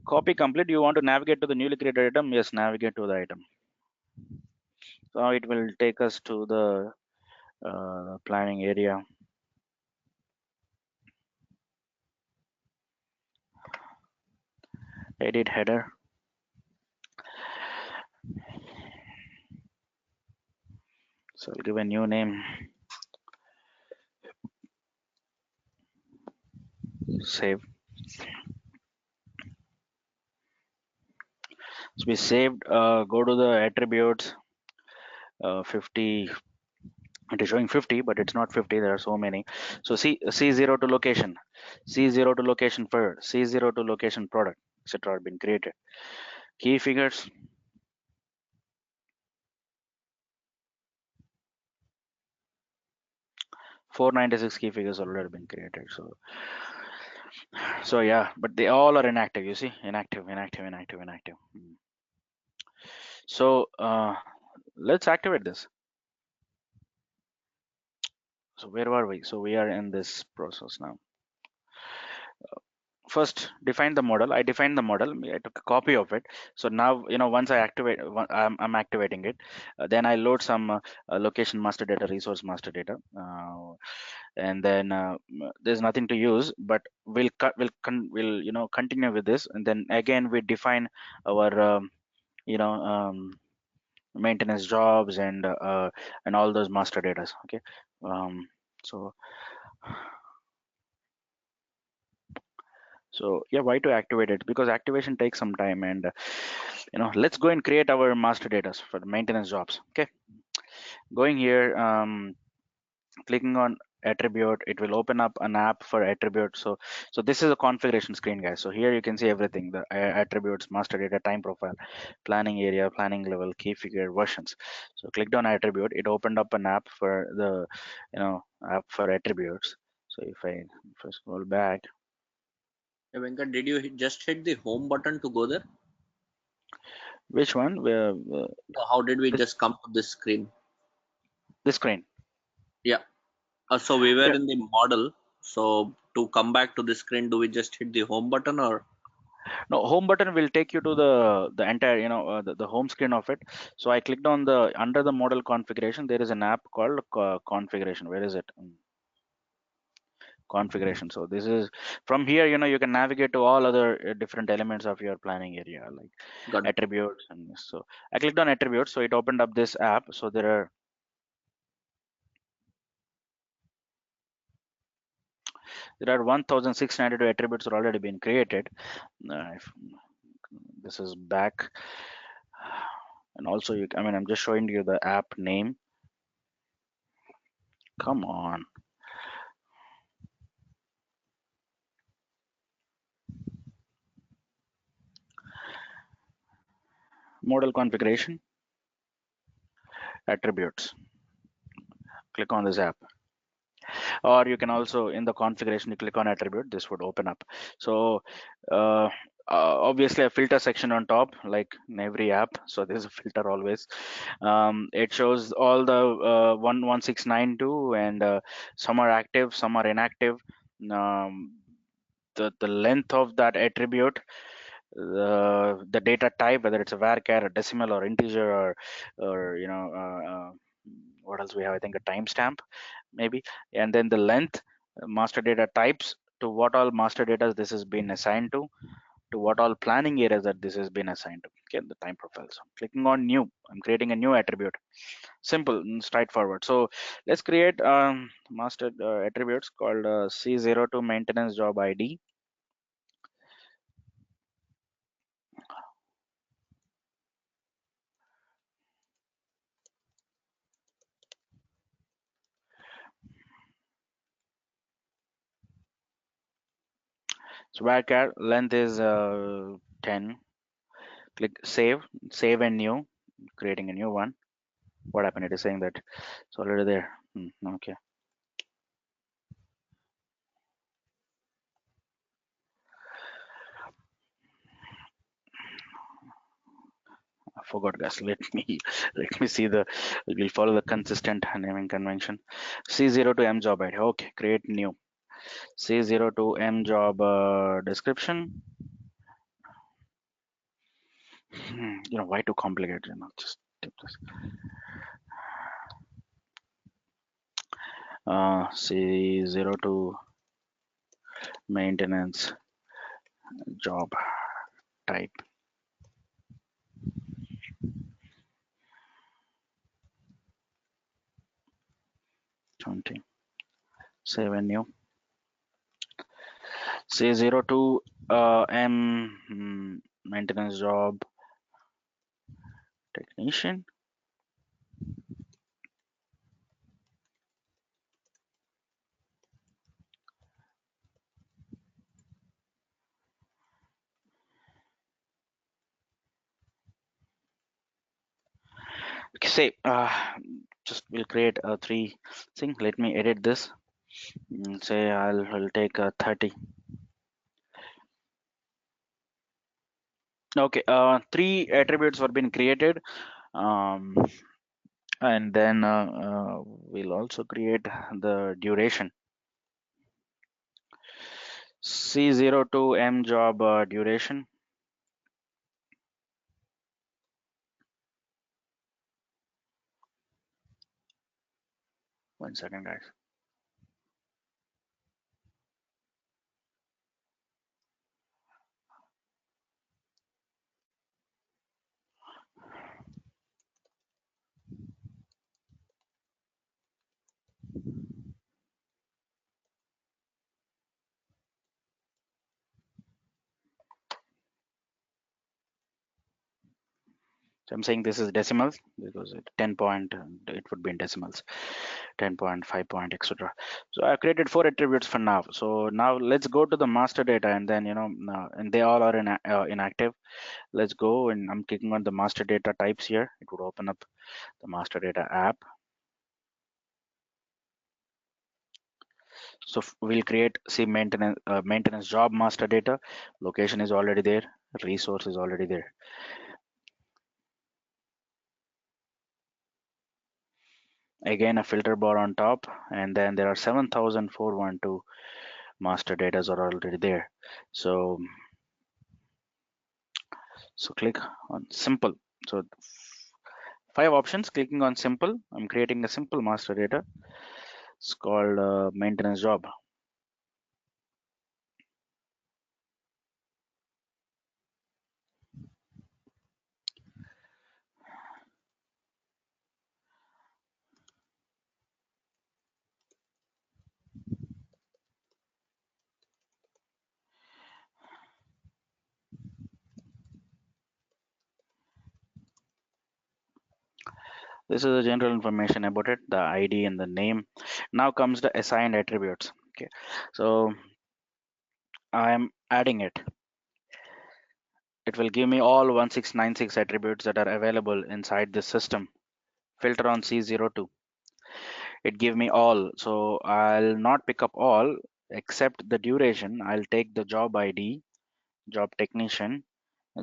[SPEAKER 2] Copy complete. You want to navigate to the newly created item? Yes, navigate to the item. So it will take us to the planning area. Edit header. So I'll give a new name. Save. So we saved. Go to the attributes. 50. It is showing 50, but it's not 50. There are so many. So C0 to location, C0 to location for C0 to location product, etc. have been created. Key figures. $496 key figures already been created. So yeah, but they all are inactive. You see, inactive. So let's activate this. So where were we? So we are in this process now. first define the model. I defined the model. I took a copy of it. So now, once I activate, I'm activating it. Then I load some location master data, resource master data, and then there's nothing to use. But we'll continue with this, and then again we define our you know maintenance jobs and all those master data. Okay, so yeah, why to activate it? Because activation takes some time, and let's go and create our master data for the maintenance jobs. Okay, going here, clicking on attribute, it will open up an app for attribute. So this is a configuration screen, guys. So here you can see everything: the attributes, master data, time profile, planning area, planning level, key figure, versions. So clicked on attribute, it opened up an app for the app for attributes. So if I first scroll back,
[SPEAKER 4] Hey, Venkat, did you just hit the home button to go there?
[SPEAKER 2] which one?
[SPEAKER 4] No, how did we
[SPEAKER 2] This,
[SPEAKER 4] just come to this screen?
[SPEAKER 2] this screen.
[SPEAKER 4] Yeah. So we were
[SPEAKER 2] Yeah.
[SPEAKER 4] in the model. So to come back to the screen, do we just hit the home button or?
[SPEAKER 2] No, home button will take you to the entire, the home screen of it. So I clicked on the under the model configuration. There is an app called configuration. Where is it? Configuration. So this is from here. You can navigate to all other different elements of your planning area, like
[SPEAKER 4] Got it.
[SPEAKER 2] attributes. And so I clicked on attributes. So it opened up this app. So there are 1,692 attributes are already been created. If this is back, and also I'm just showing you the app name. Come on. Model configuration, attributes. Click on this app, or you can also in the configuration you click on attribute. This would open up. So obviously a filter section on top, like in every app. So there's a filter always. It shows all the 11692, and some are active, some are inactive. Um, the length of that attribute, the data type, whether it's a varchar, a decimal, or integer, or what else we have? I think a timestamp maybe, and then the length, master data types, to what all master data this has been assigned to what all planning areas that this has been assigned to. Okay, the time profile. So clicking on new, I'm creating a new attribute. Simple and straightforward. So let's create master attributes called C02 maintenance job ID. So varchar length is 10. Click save and new, creating a new one. What happened? It is saying that it's already there. Okay. I forgot, guys. Let me see we'll follow the consistent naming convention. C02M job ID. Okay, create new. C02M job description. Why too complicated? Just tip this. C02 maintenance job type. 20. Save and new. C02 M maintenance job technician. Okay, say just we'll create a 3 thing. Let me edit this. Say I'll take 30. Okay, 3 attributes were being created, and then we'll also create the duration. C02M job duration. One second, guys. So I'm saying this is decimals because 10 point, it would be in decimals, 10 point, 5 point, etc. So I've created 4 attributes for now. So now let's go to the master data, and then, and they all are inactive. Let's go, and I'm clicking on the master data types here. It would open up the master data app. So we'll create, see, maintenance job master data. Location is already there. Resource is already there. Again, a filter bar on top, and then there are 7,412 master data are already there. So click on simple. So 5 options. Clicking on simple, I'm creating a simple master data. It's called maintenance job. This is the general information about it, the ID and the name. Now comes the assigned attributes. Okay, so I'm adding it. It will give me all 1696 attributes that are available inside this system. Filter on C02. It give me all, so I'll not pick up all except the duration. I'll take the job ID, job technician,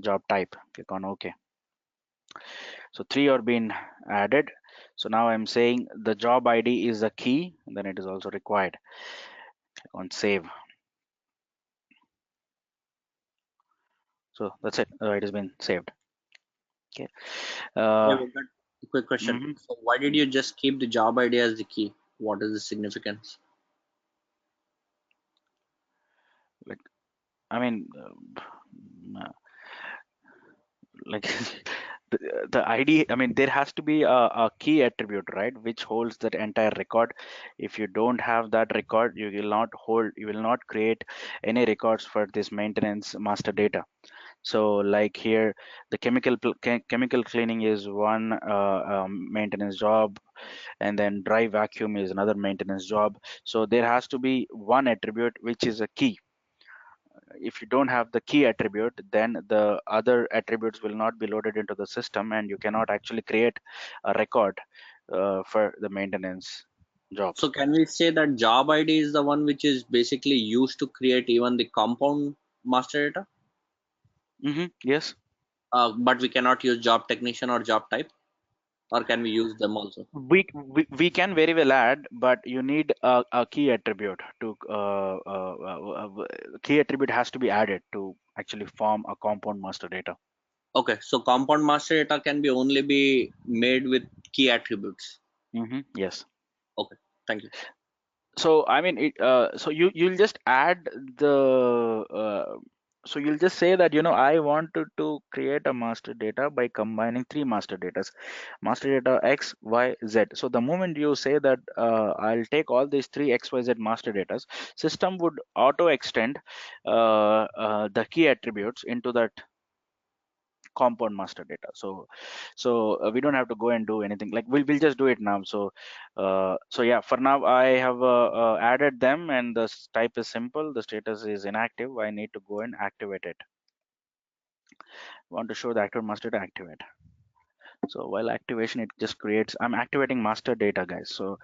[SPEAKER 2] job type. Click on OK. So 3 are being added. So now I'm saying the job ID is a key, and then it is also required. Click on save. So that's it. It has been saved. Okay.
[SPEAKER 4] Yeah, we've got a quick question.
[SPEAKER 2] Mhm.
[SPEAKER 4] So why did you just keep the job ID as the key? What is the significance?
[SPEAKER 2] Like, I mean, like the, the ID, I mean, there has to be a key attribute, right, which holds that entire record. If you don't have that record, you will not create any records for this maintenance master data. So like here, the chemical cleaning is one maintenance job, and then dry vacuum is another maintenance job. So there has to be one attribute which is a key. If you don't have the key attribute, then the other attributes will not be loaded into the system, and you cannot actually create a record for the maintenance jobs.
[SPEAKER 4] So can we say that job ID is the one which is basically used to create even the compound master data?
[SPEAKER 2] Yes,
[SPEAKER 4] But we cannot use job technician or job type, or can we use them also?
[SPEAKER 2] we can very well add, but you need a key attribute to key attribute has to be added to actually form a compound master data.
[SPEAKER 4] Okay, so compound master data can be only be made with key attributes.
[SPEAKER 2] Yes.
[SPEAKER 4] Okay, thank you.
[SPEAKER 2] So I mean so you'll just add the so you'll just say that, I wanted to create a master data by combining 3 master datas, master data X, Y, Z. So the moment you say that I'll take all these 3 XYZ master datas, system would auto extend the key attributes into that compound master data. So we don't have to go and do anything, like we'll just do it now. So yeah, for now I have added them, and the type is simple, the status is inactive. I need to go and activate it. Want to show the active master data, activate. So while activation, it just creates, I'm activating master data, guys. So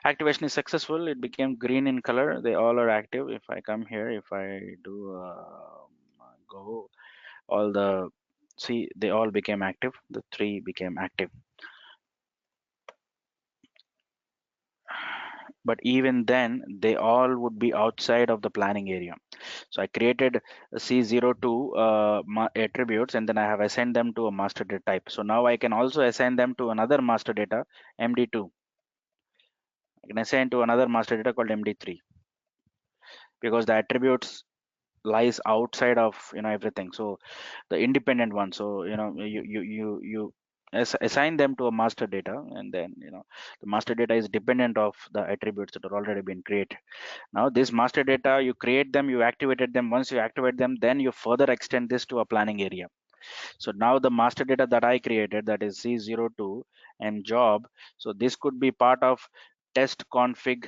[SPEAKER 2] activation is successful. It became green in color. They all are active. If I come here, if I do go, all the, see, they all became active. The 3 became active. but even then they all would be outside of the planning area. So I created C02 attributes, and then I have assigned them to a master data type. So now I can also assign them to another master data, MD2. I can assign to another master data called MD3, because the attributes lies outside of everything. So the independent one. So you assign them to a master data, and then the master data is dependent of the attributes that are already been created. Now this master data, you create them, you activated them. Once you activate them, then you further extend this to a planning area. So now the master data that I created, that is C02 and job, so this could be part of test config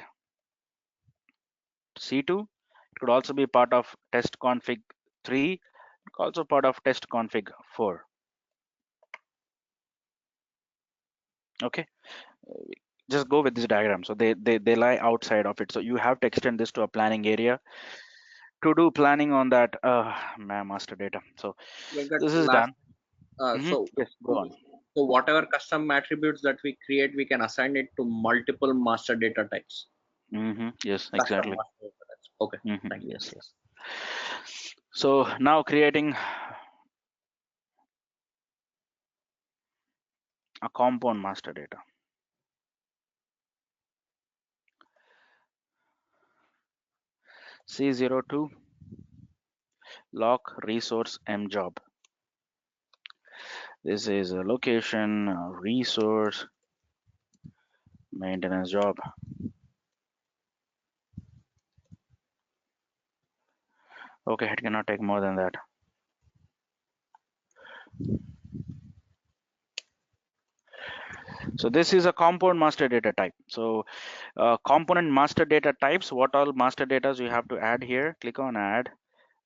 [SPEAKER 2] C2. It could also be part of test config 3, also part of test config 4. Okay, just go with this diagram. So they lie outside of it, so you have to extend this to a planning area to do planning on that master data. So
[SPEAKER 4] Venkat,
[SPEAKER 2] this is
[SPEAKER 4] last
[SPEAKER 2] done.
[SPEAKER 4] so
[SPEAKER 2] Yes, go on.
[SPEAKER 4] so whatever custom attributes that we create, we can assign it to multiple master data types.
[SPEAKER 2] Yes,
[SPEAKER 4] Custom
[SPEAKER 2] exactly.
[SPEAKER 4] master data types. Okay, thank you.
[SPEAKER 2] Yes, yes. So now creating a compound master data. C02 lock resource mjob. This is a location, resource, maintenance job. Okay, it cannot take more than that. So this is a compound master data type. So component master data types, what all master data you have to add here? Click on add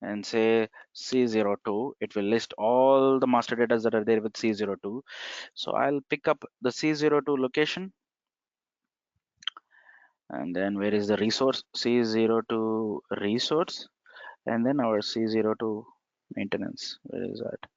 [SPEAKER 2] and say C02. It will list all the master data that are there with C02. So I'll pick up the C02 location, and then where is the resource? C02 resource, and then our C02 maintenance. Where is that?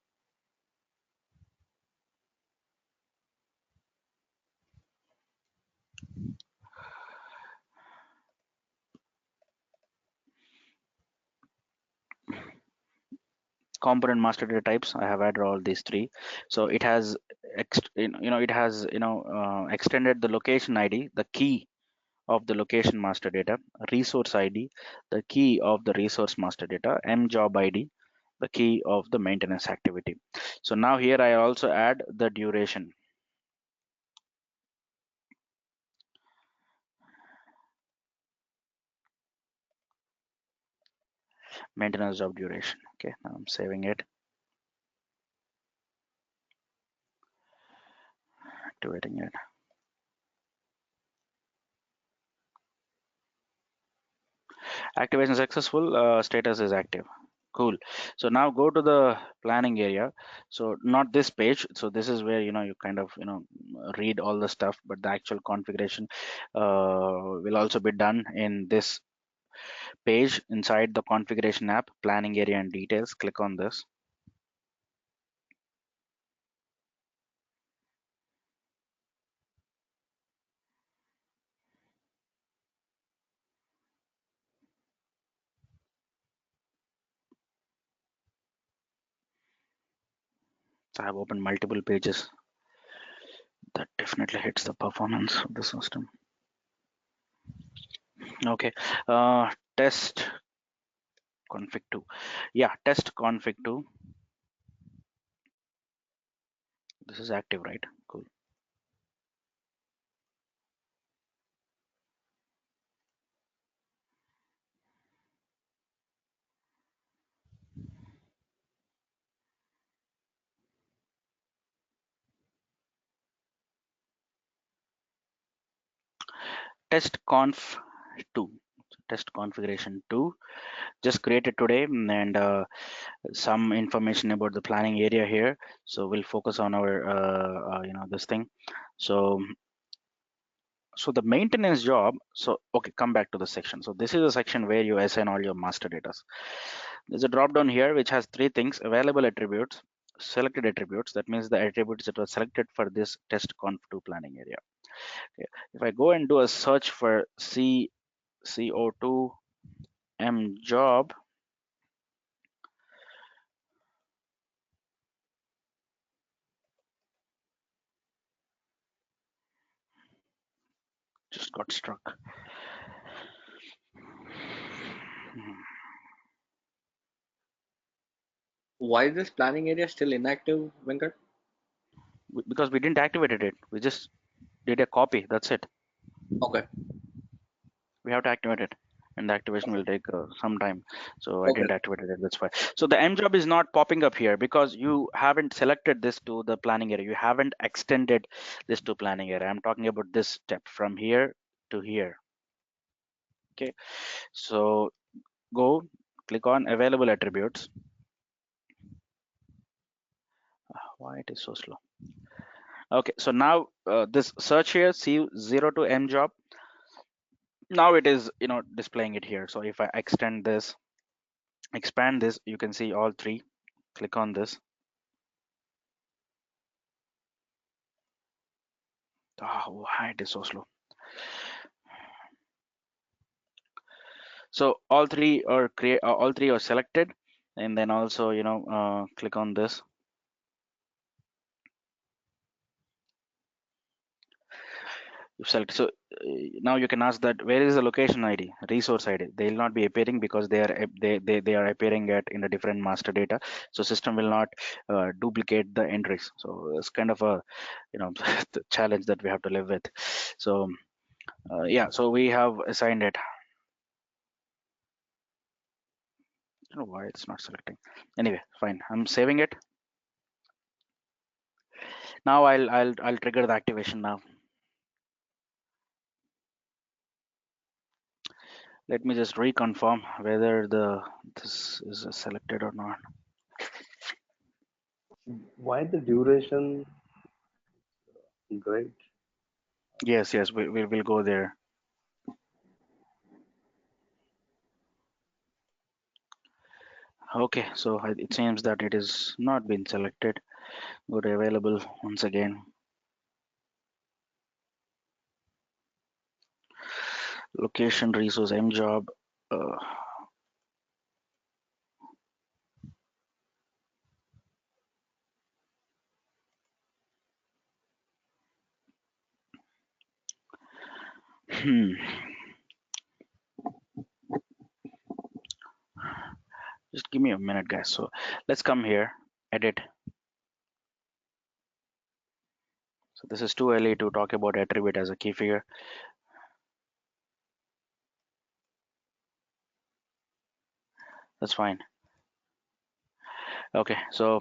[SPEAKER 2] Component master data types. I have added all these three. So it has extended the location ID, the key of the location master data, resource ID, the key of the resource master data, mjob ID, the key of the maintenance activity. So now here I also add the duration, maintenance job duration. Okay, now I'm saving it, activating it. Activation successful, status is active. Cool. So now go to the planning area. So not this page. So this is where you kind of read all the stuff, but the actual configuration will also be done in this page inside the configuration app, planning area and details. Click on this. So I have opened multiple pages. That definitely hits the performance of the system. Okay, test config 2. Yeah, test config 2. This is active, right? Cool. Test conf 2, test configuration 2, just created today, and some information about the planning area here. So we'll focus on our this thing. So the maintenance job. So okay, come back to the section. So this is a section where you assign all your master data. There's a drop down here which has three things: available attributes, selected attributes, that means the attributes that were selected for this test conf2 planning area. If I go and do a search for CO2 M job, just got struck.
[SPEAKER 4] Why is this planning area still inactive, Venkat?
[SPEAKER 2] Because we didn't activate it. We just did a copy. That's it.
[SPEAKER 4] Okay.
[SPEAKER 2] We have to activate it, and the activation will take some time. So I
[SPEAKER 4] Okay.
[SPEAKER 2] didn't activate it. That's why. So the M job is not popping up here because you haven't selected this to the planning area. You haven't extended this to planning area. I'm talking about this step from here to here. Okay. So go click on available attributes. Why it is so slow? Okay. So now this search here, C0 to M job. Now it is displaying it here. So if I extend this, expand this, you can see all three. Click on this. Why it is so slow? So all three are selected, and then also click on this. You've selected. So now you can ask that where is the location ID, resource ID. They will not be appearing because they are appearing in a different master data. So system will not duplicate the entries. So it's kind of a the challenge that we have to live with. So yeah, so we have assigned it. I don't know why it's not selecting. Anyway, fine. I'm saving it. Now I'll trigger the activation now. Let me just reconfirm whether this is selected or not.
[SPEAKER 5] Why the duration? Great.
[SPEAKER 2] Yes, we will go there. Okay, so it seems that it is not been selected. Go to available once again. Location, resource, M job. Just give me a minute, guys. So let's come here, edit. So this is too early to talk about attribute as a key figure. That's fine. Okay, so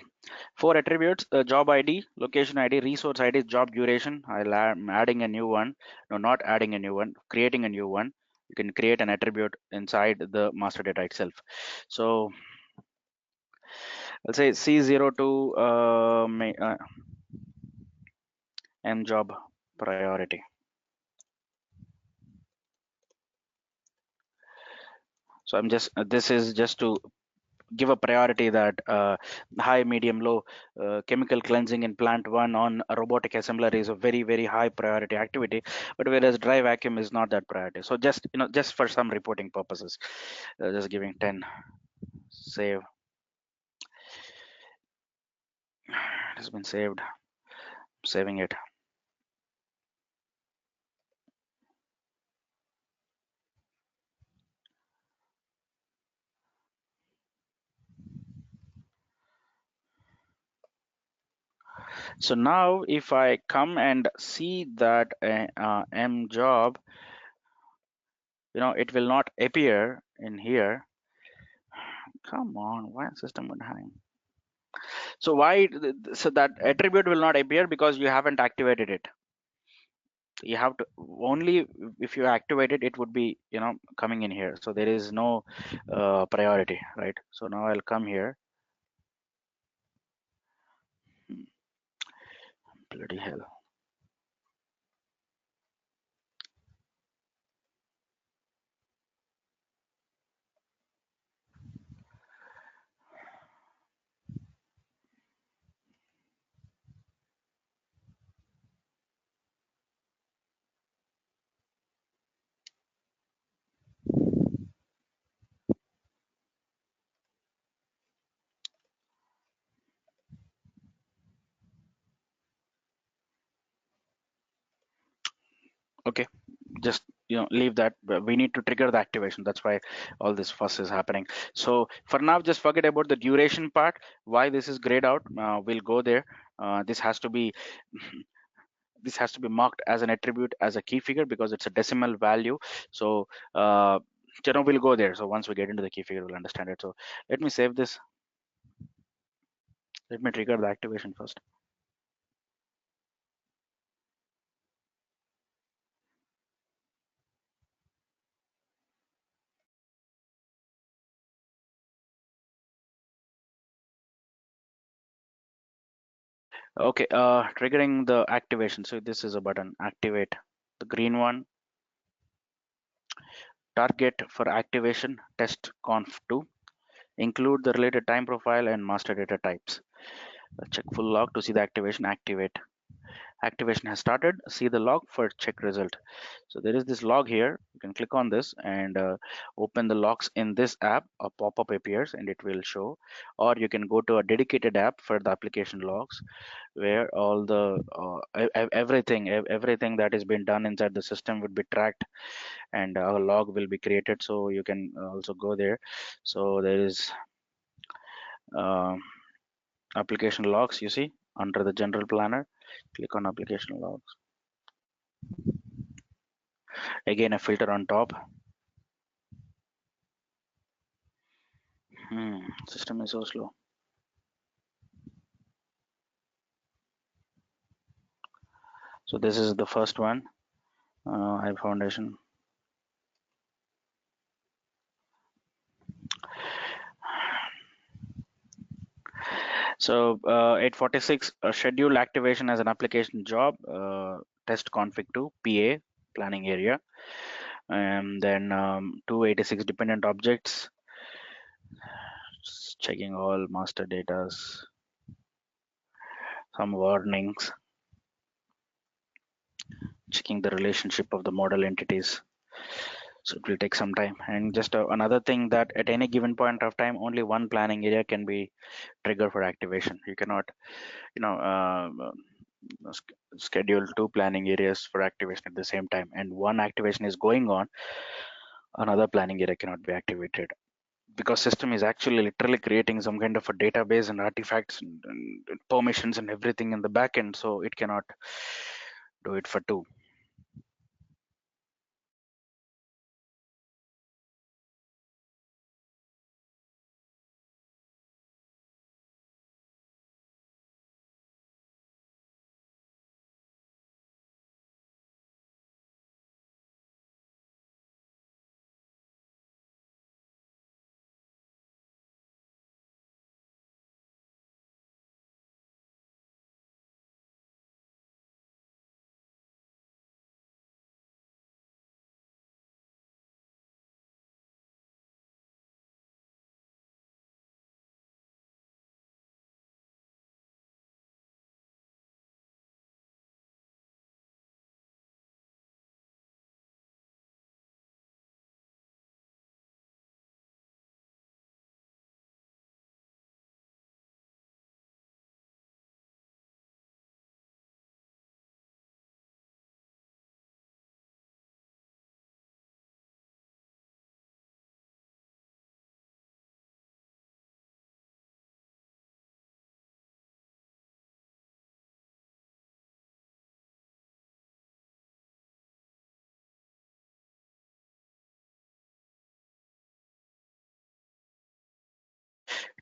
[SPEAKER 2] 4 attributes: job ID, location ID, resource ID, job duration. I'm adding a new one. No, not adding a new one, creating a new one. You can create an attribute inside the master data itself. So I'll say C02 M job priority. So I'm just this is just to give a priority that high, medium, low chemical cleansing in plant 1 on a robotic assembler is a very high priority activity, but whereas dry vacuum is not that priority. So just just for some reporting purposes, just giving 10. Save. It has been saved. Saving it. So now if I come and see that M job, it will not appear in here. Come on, why is system would hang? So why? So that attribute will not appear because you haven't activated it. You have to only if you activate it, it would be coming in here. So there is no priority, right? So now I'll come here. Bloody hell. Okay, just leave that. But we need to trigger the activation. That's why all this fuss is happening. So for now, just forget about the duration part. Why this is grayed out, we'll go there. This has to be this has to be marked as an attribute as a key figure because it's a decimal value. So we'll go there. So once we get into the key figure, we'll understand it. So let me save this. Let me trigger the activation first. Okay, triggering the activation. So this is a button, activate, the green one. Target for activation, test conf2. Include the related time profile and master data types. Check full log to see the activation. Activate. Activation has started. See the log for check result. So there is this log here. You can click on this and open the logs in this app. A pop-up appears and it will show. Or you can go to a dedicated app for the application logs, where all the everything that has been done inside the system would be tracked, and a log will be created. So you can also go there. So there is uh, application logs, you see, under the general planner. Click on application logs. Again, a filter on top. System is so slow. So this is the first one, I foundation. So 846, schedule activation as an application job, test config to PA, planning area. And then 286 dependent objects, just checking all master datas, some warnings, checking the relationship of the model entities. So it will take some time. And just another thing, that at any given point of time, only one planning area can be triggered for activation. You cannot, schedule two planning areas for activation at the same time, and one activation is going on, another planning area cannot be activated, because system is actually literally creating some kind of a database and artifacts and permissions and everything in the back end, so it cannot do it for two.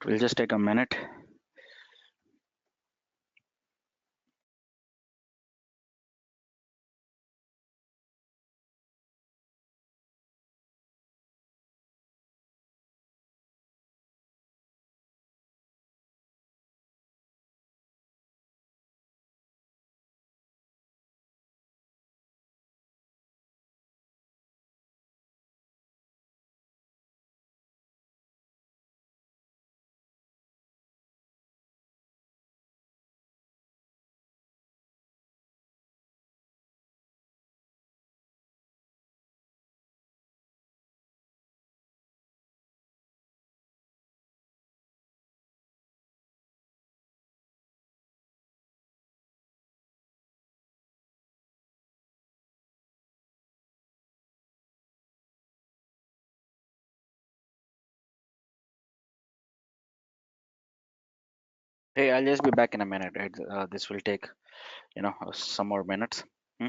[SPEAKER 2] It will just take a minute. Hey, I'll just be back in a minute. Right? This will take, some more minutes. Hmm?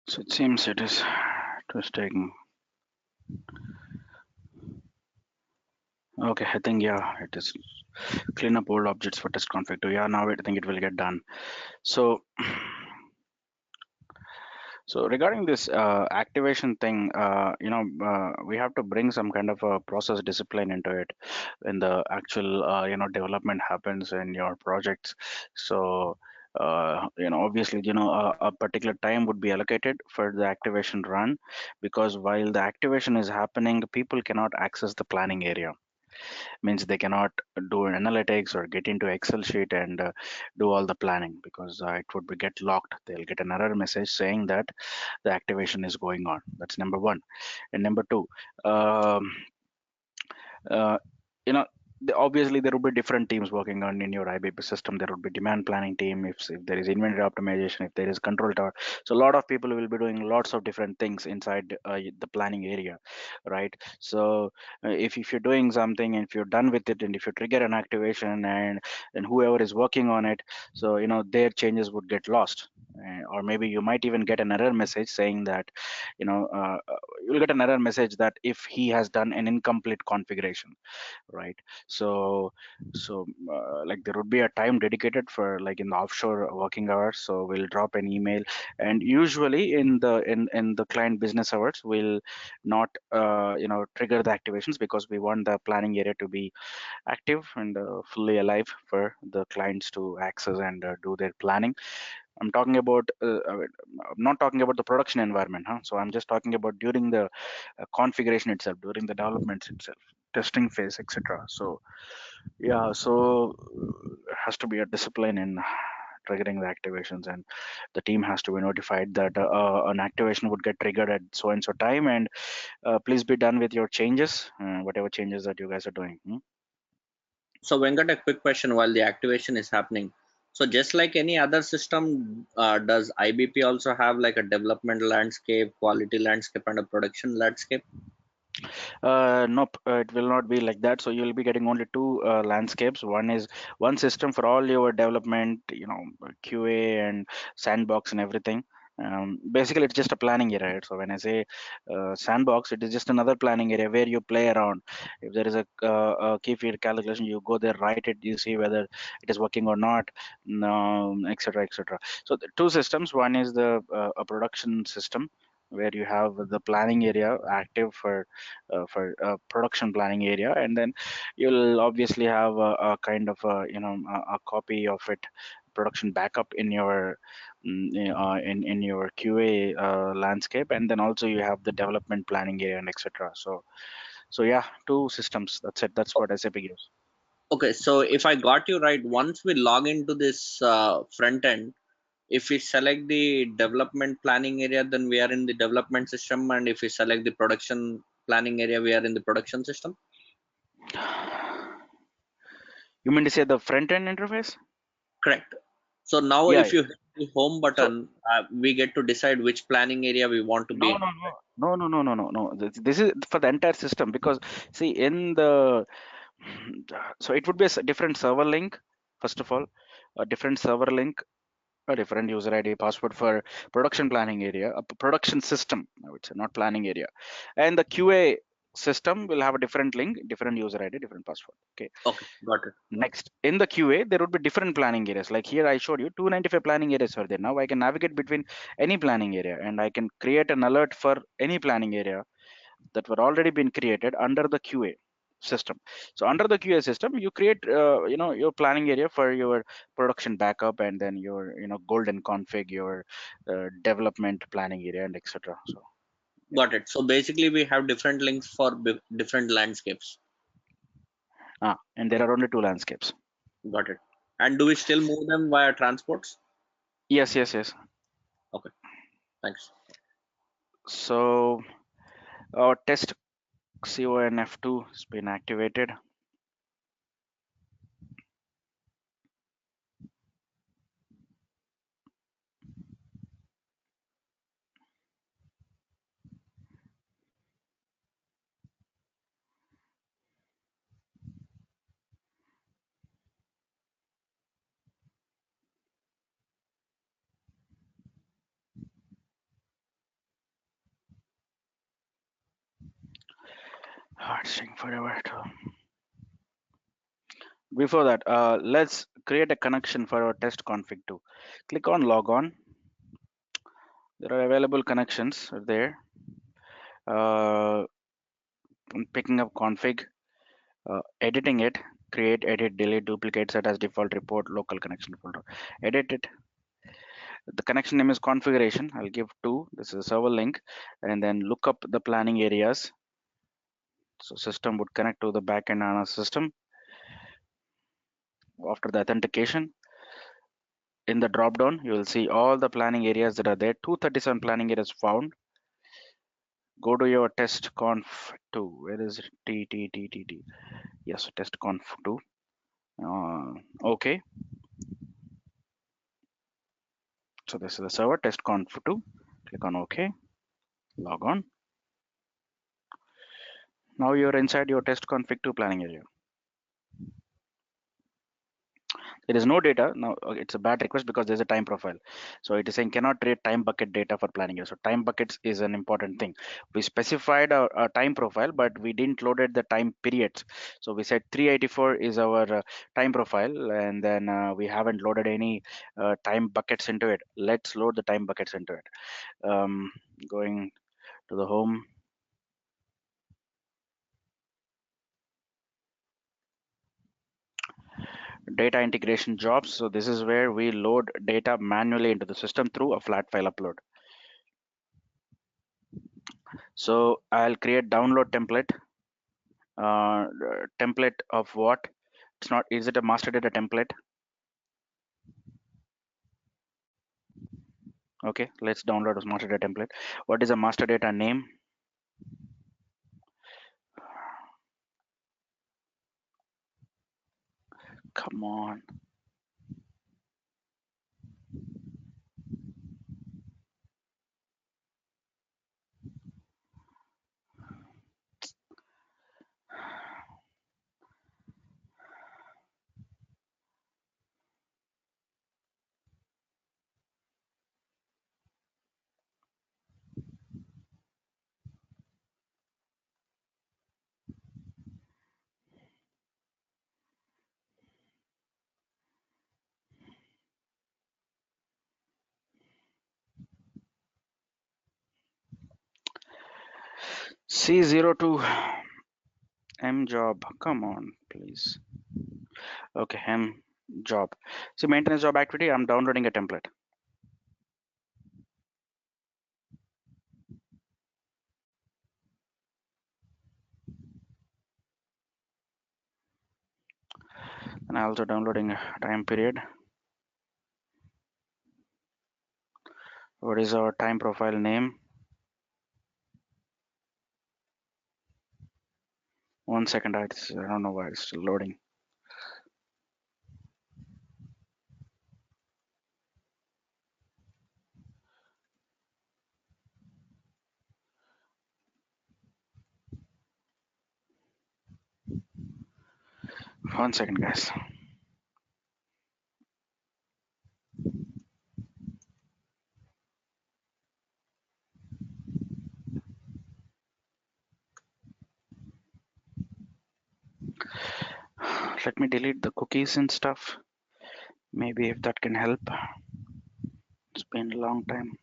[SPEAKER 2] So it seems it was taking. Okay, I think it is clean up old objects for test config too. Yeah, now I think it will get done. So, so regarding this activation thing, we have to bring some kind of a process discipline into it when the actual, development happens in your projects. So, obviously, a particular time would be allocated for the activation run, because while the activation is happening, people cannot access the planning area. Means they cannot do analytics or get into Excel sheet and do all the planning, because it would be get locked. They'll get an error message saying that the activation is going on. That's number one. And number two, um, uh, you know obviously there will be different teams working on in your IBP system. There would be demand planning team, if there is inventory optimization, if there is control tower. So a lot of people will be doing lots of different things inside the planning area, right? So if you're doing something and if you're done with it, and if you trigger an activation, and whoever is working on it, so their changes would get lost. Or maybe you might even get an error message saying that, you'll get an error message that if he has done an incomplete configuration, right? So like there would be a time dedicated for, like, in the offshore working hours, so we'll drop an email. And usually in the client business hours, we'll not trigger the activations, because we want the planning area to be active and fully alive for the clients to access and do their planning. I'm talking about, I'm not talking about the production environment, huh? So I'm just talking about during the configuration itself, during the development itself, testing phase, etc. So yeah, so has to be a discipline in triggering the activations, and the team has to be notified that an activation would get triggered at so and so time, and please be done with your changes, whatever changes that you guys are doing.
[SPEAKER 4] So Venkat, a quick question while the activation is happening. So just like any other system, does IBP also have like a development landscape, quality landscape, and a production landscape?
[SPEAKER 2] Nope, it will not be like that. So you'll be getting only two landscapes. One is one system for all your development, QA and sandbox and everything. Basically it's just a planning area, right? So when I say sandbox, it is just another planning area where you play around. If there is a key field calculation, you go there, write it, you see whether it is working or not, no, etc, etc. So the two systems, one is the a production system where you have the planning area active for production planning area, and then you'll obviously have a kind of a copy of it, production backup in your in your QA landscape, and then also you have the development planning area and etc. So yeah, two systems. That's it. That's what SAP gives.
[SPEAKER 4] Okay, so if I got you right, once we log into this front end, if we select the development planning area, then we are in the development system, and if we select the production planning area, we are in the production system.
[SPEAKER 2] You mean to say the front end interface?
[SPEAKER 4] Correct. So now
[SPEAKER 2] Yeah.
[SPEAKER 4] if you hit the home
[SPEAKER 2] So
[SPEAKER 4] button, we get to decide which planning area we want to
[SPEAKER 2] no
[SPEAKER 4] be
[SPEAKER 2] no
[SPEAKER 4] in.
[SPEAKER 2] no no no no no no no. This is for the entire system, because see in the so it would be a different server link, first of all, a different server link, a different user ID password for production planning area, a production system, I would say, not planning area. And the QA system will have a different link, different user ID, different password. Okay.
[SPEAKER 4] Okay, got it.
[SPEAKER 2] Next, in the QA, there would be different planning areas. Like here, I showed you 295 planning areas are there. Now I can navigate between any planning area, and I can create an alert for any planning area that were already been created under the QA system. So under the QA system, you create your planning area for your production backup, and then your golden config, your development planning area, and etc. So
[SPEAKER 4] Got it. So basically, we have different links for different landscapes.
[SPEAKER 2] and there are only two landscapes.
[SPEAKER 4] Got it. And do we still move them via transports?
[SPEAKER 2] Yes.
[SPEAKER 4] Okay, thanks.
[SPEAKER 2] So our test CONF2 has been activated. It's taking forever to. Before that, let's create a connection for our test config too. Click on log on. There are available connections there. Picking up config, editing it, create, edit, delete, duplicate, set as default, report, local connection folder. Edit it. The connection name is configuration. I'll give two. This is a server link, and then look up the planning areas. So system would connect to the backend on a system. After the authentication, in the drop down, you will see all the planning areas that are there. 237 planning areas found. Go to your test conf 2. Where is it? T. Yes, test conf 2. Okay. So this is the server test conf 2. Click on OK. Log on. Now you're inside your test config 2 planning area. There is no data now. It's a bad request because there's a time profile. So it is saying cannot read time bucket data for planning area. So time buckets is an important thing. We specified a time profile, but we didn't loaded the time periods. So we said 384 is our time profile, and then we haven't loaded any time buckets into it. Let's load the time buckets into it. Going to the home. Data integration jobs. So this is where we load data manually into the system through a flat file upload. So I'll create download template. Template of what? It's not. Is it a master data template? Okay, let's download a master data template. What is a master data name? Come on. C02 M job, come on please. Okay, M job. See, maintenance job activity, I'm downloading a template. And I'm also downloading a time period. What is our time profile name? 1 second, I don't know why it's still loading. One second, guys. Let me delete the cookies and stuff. Maybe if that can help. It's been a long time.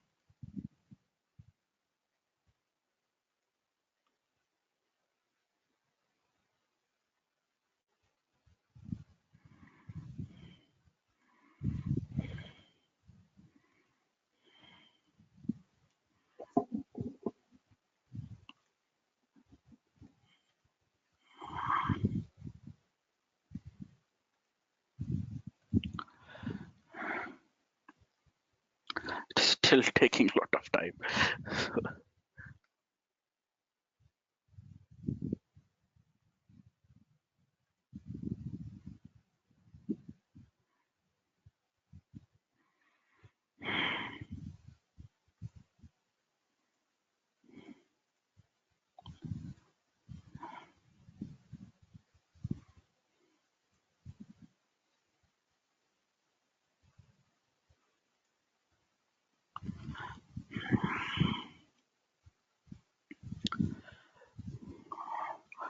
[SPEAKER 2] It's still taking a lot of time.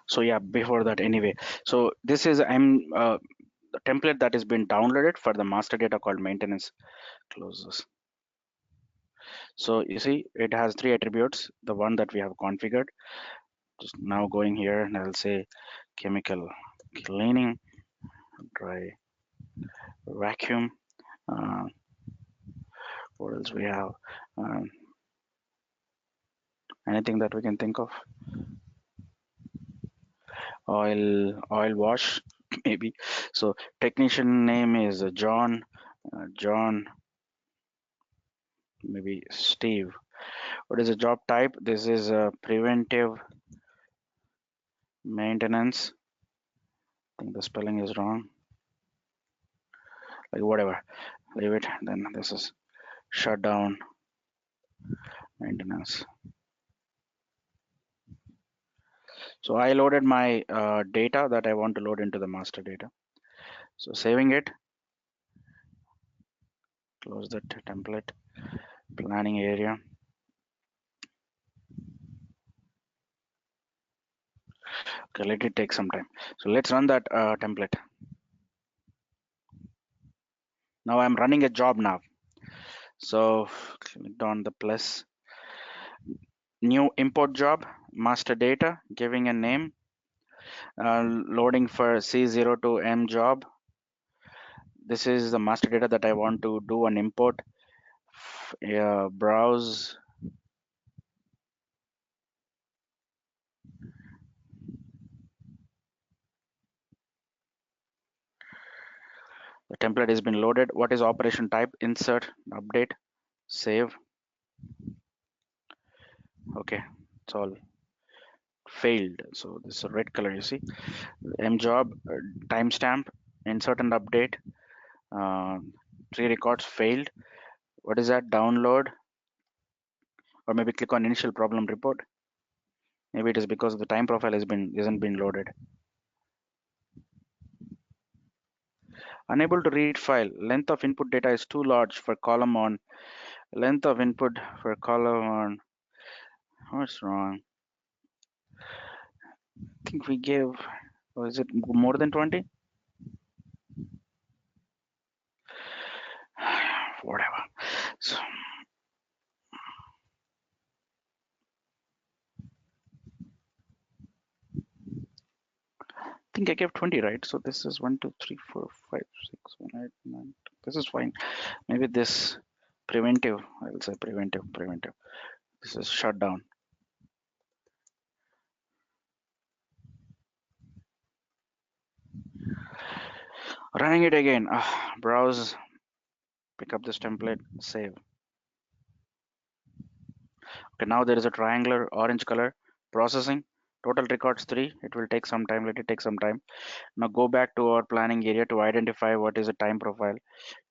[SPEAKER 2] So yeah, before that anyway. So this is the template that has been downloaded for the master data called maintenance closes. So you see, it has 3 attributes. The one that we have configured. Just now going here and I'll say chemical cleaning, dry vacuum. Uh, what else we have? Um, anything that we can think of. Oil wash maybe. So technician name is John. John, maybe Steve. What is the job type? This is a preventive maintenance. I think the spelling is wrong. Like whatever, leave it. Then this is shutdown maintenance. So I loaded my data that I want to load into the master data. So saving it, close that template, planning area. Okay, let it take some time. So let's run that template. Now I'm running a job now. So click on the plus, new import job, master data, giving a name, loading for C02M job. This is the master data that I want to do an import. Browse. The template has been loaded. What is operation type? Insert, update, save. Okay, it's all failed. So this is a red color, you see. M job, timestamp, insert and update. 3 records failed. What is that? Download, or maybe click on initial problem report. Maybe it is because the time profile isn't been loaded. Unable to read file. Length of input data is too large for column on. Length of input for column on. What's wrong? I think we gave, or is it more than 20? Whatever. So think I gave 20, right? So this is 1, 2, 3, 4, 5, 6, 7, 8, 9. This is fine. Maybe this preventive, I'll say preventive. This is shutdown. Running it again. Browse, pick up this template, save. Okay, now there is a triangular orange color processing. Total records 3. It will take some time. Let it take some time. Now go back to our planning area to identify what is a time profile.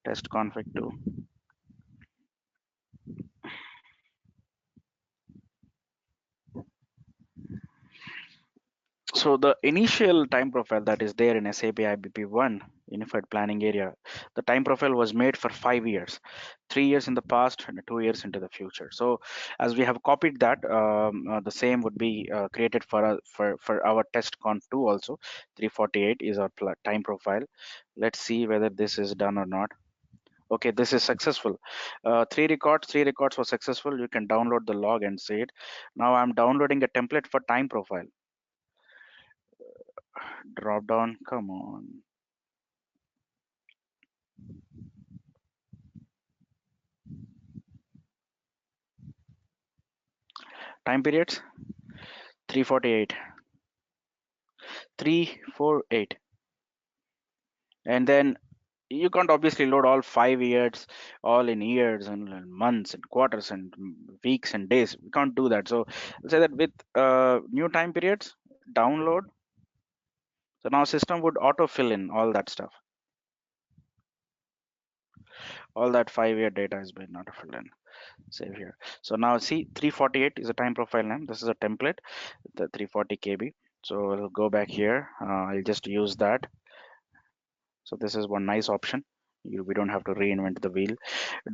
[SPEAKER 2] Test config 2. So the initial time profile that is there in SAP IBP 1 Unified Planning Area, the time profile was made for 5 years, 3 years in the past and 2 years into the future. So as we have copied that, the same would be created for our test conf 2 also. 348 is our time profile. Let's see whether this is done or not. Okay, this is successful. Three records were successful. You can download the log and see it. Now I'm downloading a template for time profile. Drop down, come on. Time periods 348, 348, and then you can't obviously load all 5 years, all in years and months and quarters and weeks and days. We can't do that. So I'll say that with new time periods, download. So now system would auto fill in all that stuff. All that 5-year data has been auto filled in. Save here. So now see 348 is a time profile name. This is a template, the 340 KB. So I'll go back here. I'll just use that. So this is one nice option. We don't have to reinvent the wheel.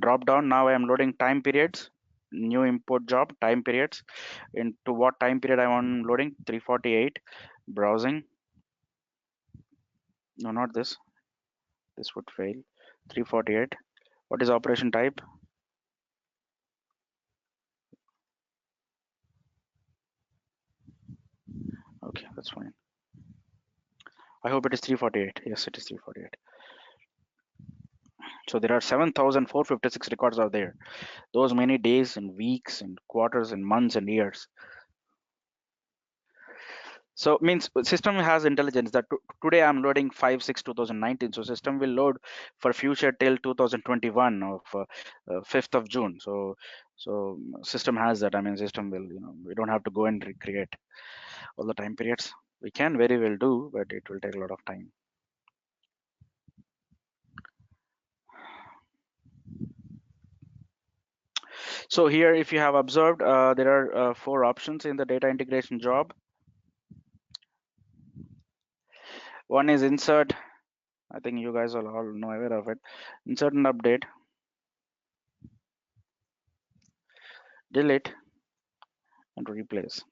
[SPEAKER 2] Drop down. Now I am loading time periods. New import job time periods. Into what time period I want loading? 348. Browsing. No, not this. This would fail. 348. What is operation type? Okay, that's fine. I hope it is 348. Yes, it is 348. So there are 7,456 records out there. Those many days and weeks and quarters and months and years. So means system has intelligence that today I'm loading 5/6/2019. So system will load for future till 2021 of 5th of June. So system has that. I mean, system will, we don't have to go and recreate all the time periods. We can very well do, but it will take a lot of time. So here, if you have observed, there are 4 options in the data integration job. One is insert. I think you guys are all know aware of it. Insert and update. Delete and replace.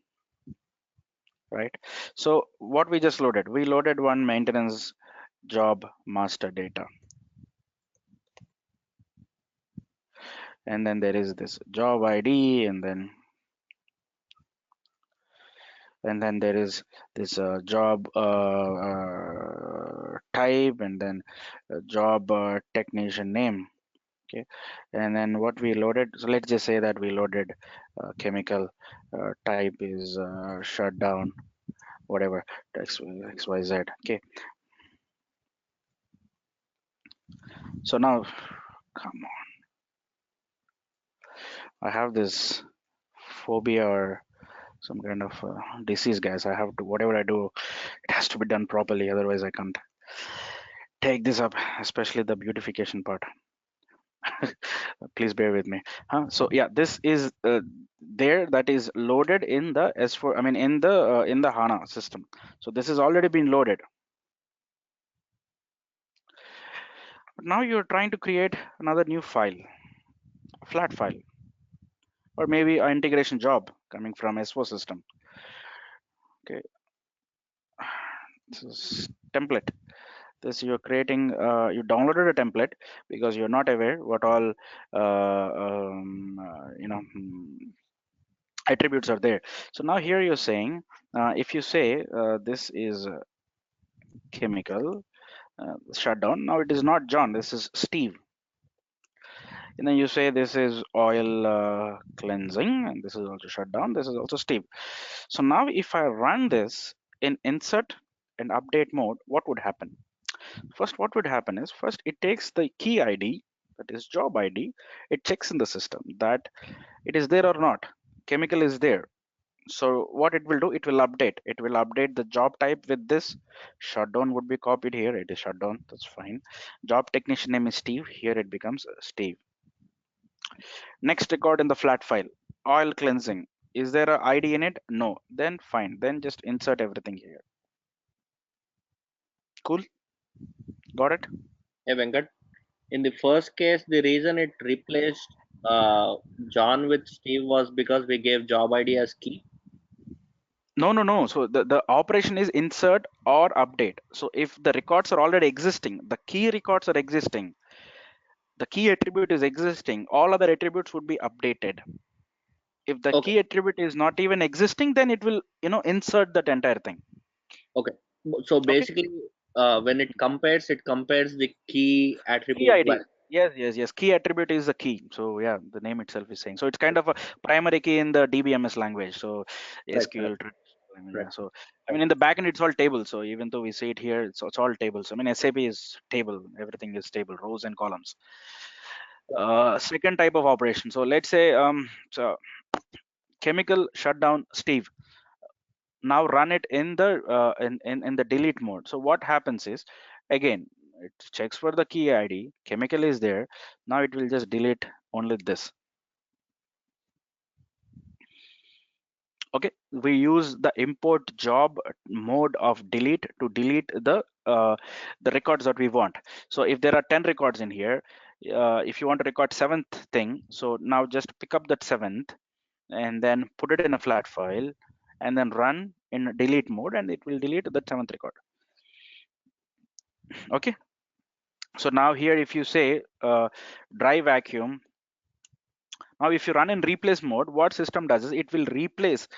[SPEAKER 2] Right. So what we just loaded, we loaded one maintenance job master data. And then there is this job ID, and then there is this job type, and then job technician name. Okay, and then what we loaded, so let's just say that we loaded chemical type is shutdown, whatever, XYZ. Okay, so now come on, I have this phobia or some kind of disease, guys. I have to, whatever I do, it has to be done properly, otherwise I can't take this up, especially the beautification part. Please bear with me. So yeah, this is there, that is loaded in the S4, I mean in the HANA system. So this is already been loaded. But now you're trying to create another new file, a flat file, or maybe an integration job coming from S4 system. Okay, this is template. This you're creating, you downloaded a template because you're not aware what all attributes are there. So now here you're saying, if you say this is chemical shutdown. Now it is not John, this is Steve. And then you say this is oil cleansing, and this is also shut down. This is also Steve. So now if I run this in insert and update mode, what would happen? First, what would happen is first it takes the key ID, that is job ID, it checks in the system that it is there or not. Chemical is there. So what it will do, it will update. It will update the job type with this. Shutdown would be copied here. It is shutdown. That's fine. Job technician name is Steve. Here it becomes Steve. Next record in the flat file, oil cleansing. Is there a ID in it? No. Then fine. Then just insert everything here. Cool. Got it?
[SPEAKER 4] Hey, Venkat. In the first case, the reason it replaced John with Steve was because we gave job ID as key.
[SPEAKER 2] No. So the operation is insert or update. So if the records are already existing, the key records are existing, the key attribute is existing, all other attributes would be updated. If the
[SPEAKER 4] Okay.
[SPEAKER 2] key attribute is not even existing, then it will, insert that entire thing.
[SPEAKER 4] Okay. So
[SPEAKER 2] Okay.
[SPEAKER 4] basically, when it compares the key
[SPEAKER 2] Key
[SPEAKER 4] attribute
[SPEAKER 2] ID.
[SPEAKER 4] value.
[SPEAKER 2] Yes. Key attribute is the key. So yeah, the name itself is saying. So it's kind of a primary key in the DBMS language. So
[SPEAKER 4] Right.
[SPEAKER 2] SQL.
[SPEAKER 4] Right.
[SPEAKER 2] Yeah. So I mean, in the backend, it's all tables. So even though we say it here, it's all tables. I mean, SAP is table. Everything is table, rows and columns. Second type of operation. So let's say so chemical shutdown, Steve. Now run it in the in the delete mode. So what happens is, again, it checks for the key ID, chemical is there. Now it will just delete only this. Okay, we use the import job mode of delete to delete the records that we want. So if there are 10 records in here, if you want to record seventh thing, so now just pick up that seventh and then put it in a flat file and then run in delete mode, and it will delete the seventh record. Okay, so now here if you say dry vacuum, now if you run in replace mode, what system does is it will replace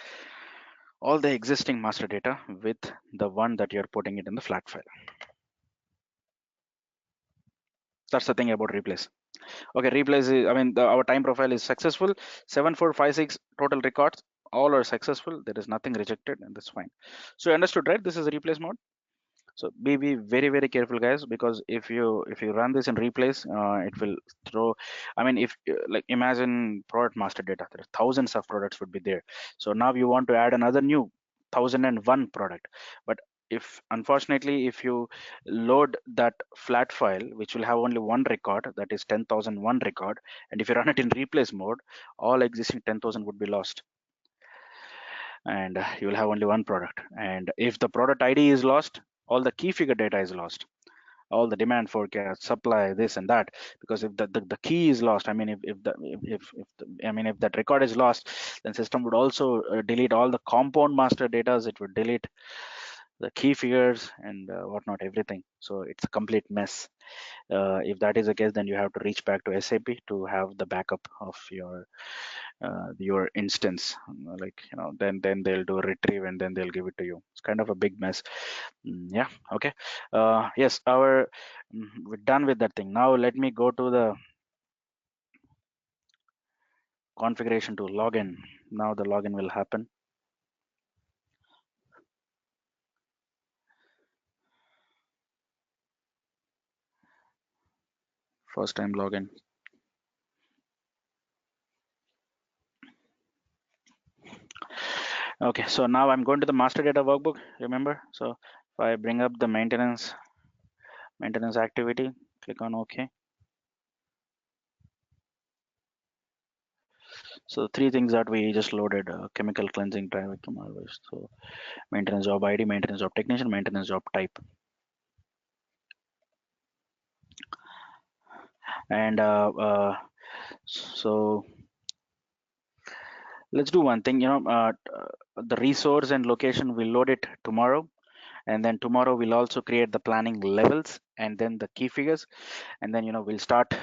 [SPEAKER 2] all the existing master data with the one that you're putting it in the flat file. That's the thing about replace. Okay, replace is, I mean, our time profile is successful. 7456 total records, all are successful. There is nothing rejected, and that's fine. So you understood, right? This is a replace mode. So be very careful, guys, because if you run this in replace, it will throw. I mean, if like imagine product master data, there are thousands of products would be there. So now you want to add another new 1001 product, but if unfortunately if you load that flat file which will have only one record, that is 10,001 record, and if you run it in replace mode, all existing 10,000 would be lost, and you will have only one product. And if the product ID is lost, all the key figure data is lost, all the demand forecast, supply, this and that. Because if the key is lost, I mean, if that record is lost, then system would also delete all the compound master data. It would delete the key figures and whatnot, everything. So it's a complete mess. If that is the case, then you have to reach back to SAP to have the backup of your instance. Like, then they'll do a retrieve and then they'll give it to you. It's kind of a big mess. Yeah. Okay. Yes, we're done with that thing. Now let me go to the configuration to login. Now the login will happen. First time login. Okay, so now I'm going to the master data workbook, remember? So if I bring up the maintenance activity, click on OK. So three things that we just loaded: chemical cleansing, dry vacuum harvest. So maintenance job ID, maintenance job technician, maintenance job type. And so let's do one thing. The resource and location, we'll load it tomorrow, and then tomorrow we'll also create the planning levels and then the key figures, and then we'll start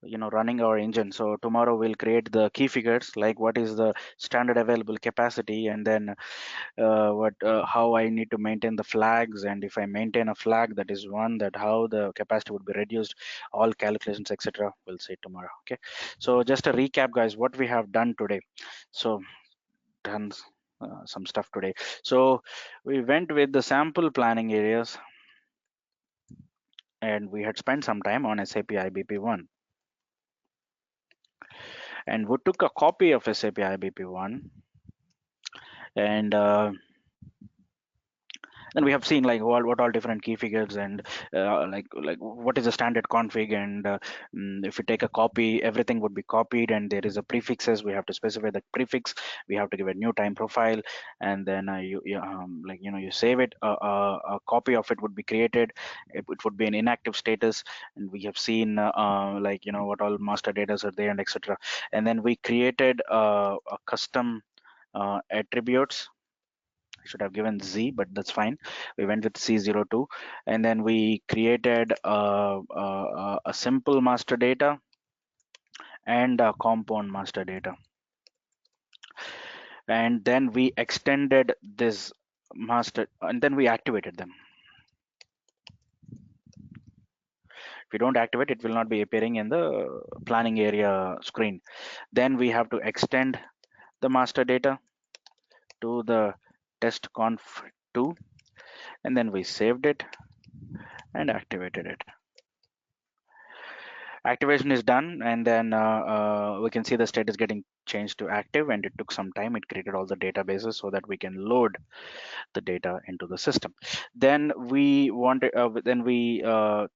[SPEAKER 2] running our engine. So tomorrow we'll create the key figures, like what is the standard available capacity, and then how I need to maintain the flags, and if I maintain a flag, that is one, that how the capacity would be reduced, all calculations, etc. We'll see tomorrow. Okay, so just a recap, guys, what we have done today. So done some stuff today. So we went with the sample planning areas, and we had spent some time on SAP IBP 1, and we took a copy of SAP IBP 1, and then we have seen like what all different key figures, and like what is the standard config, and if we take a copy, everything would be copied, and there is a prefixes, we have to specify the prefix, we have to give a new time profile, and then you save it, a copy of it would be created, it would be an inactive status, and we have seen what all master data are there, and etc. And then we created a custom attributes. I should have given Z, but that's fine. We went with C02, and then we created a simple master data and a compound master data, and then we extended this master, and then we activated them. If you don't activate, it will not be appearing in the planning area screen. Then we have to extend the master data to the test conf2, and then we saved it and activated it. Activation is done, and then we can see the state is getting changed to active, and it took some time. It created all the databases so that we can load the data into the system. Then we wanted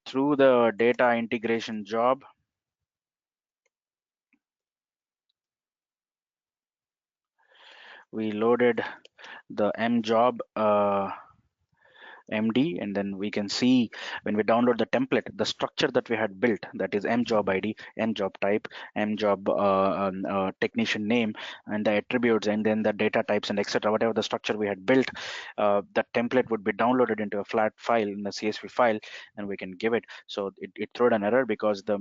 [SPEAKER 2] through the data integration job, we loaded the mjob MD, and then we can see when we download the template, the structure that we had built, that is mjob ID, mjob type, mjob technician name, and the attributes, and then the data types, and etc. Whatever the structure we had built, that template would be downloaded into a flat file, in the CSV file, and we can give it. So it threw an error because the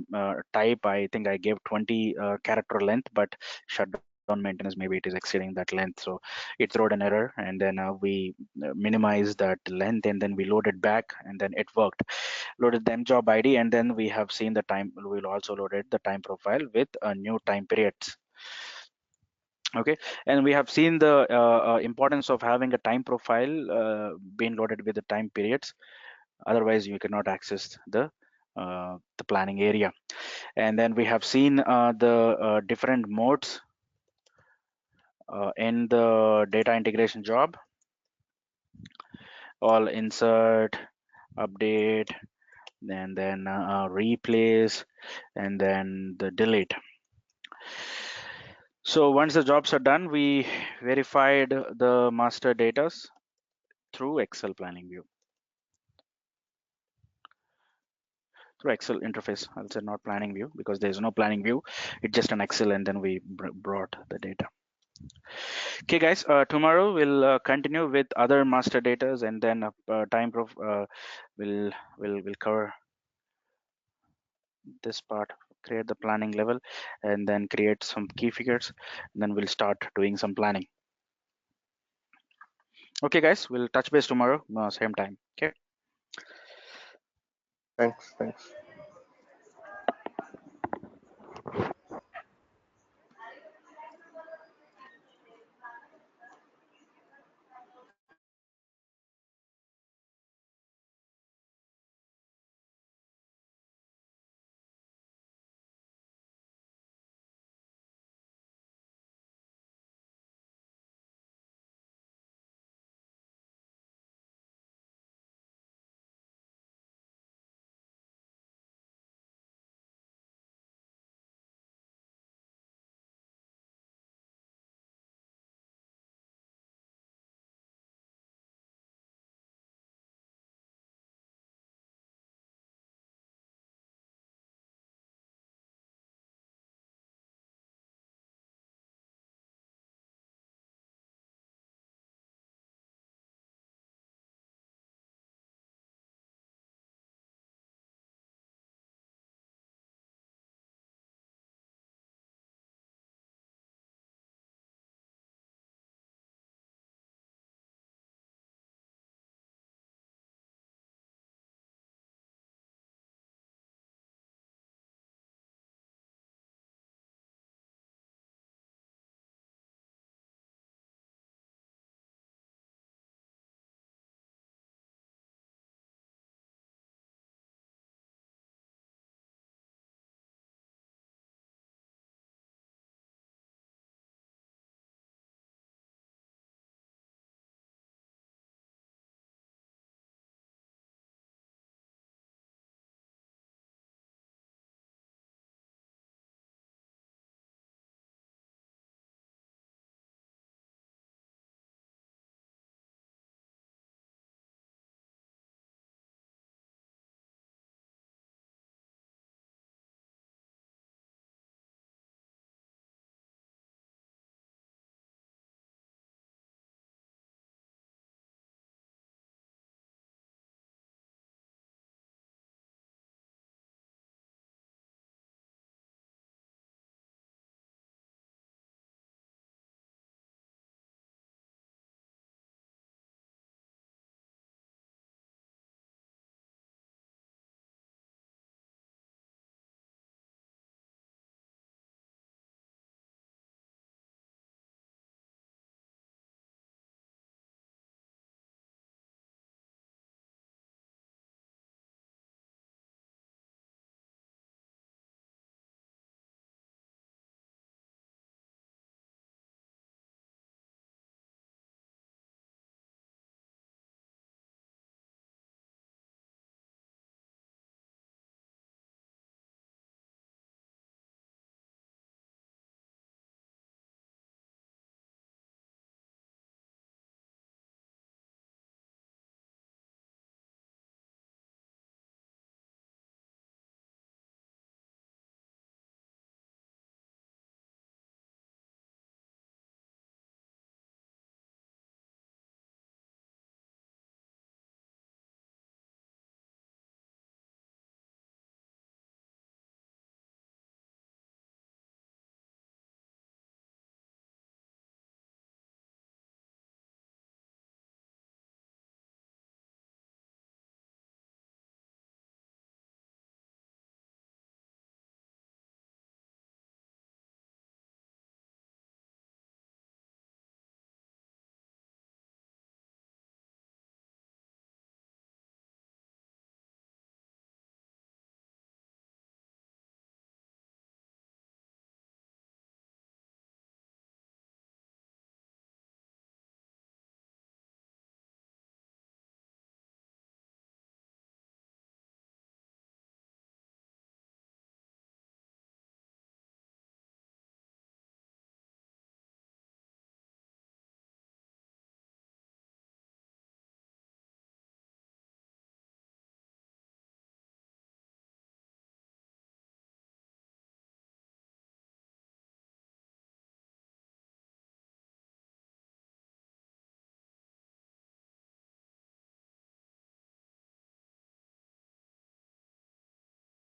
[SPEAKER 2] type, I think I gave 20 character length, but shutdown maintenance, maybe it is exceeding that length, so it threw an error, and then we minimized that length, and then we loaded back, and then it worked. Loaded the mjob ID, and then we have seen the time. We'll also loaded the time profile with a new time periods. Okay, and we have seen the importance of having a time profile being loaded with the time periods. Otherwise, you cannot access the planning area. And then we have seen the different modes in the data integration job. All insert, update, and then replace, and then the delete. So once the jobs are done, we verified the master data through Excel planning view, through Excel interface. I'll say not planning view, because there's no planning view, it's just an Excel, and then we brought the data. Okay, guys, tomorrow we'll continue with other master data, and then time prof we'll cover this part, create the planning level, and then create some key figures, and then we'll start doing some planning. Okay, guys, we'll touch base tomorrow, same time. Okay.
[SPEAKER 3] Thanks.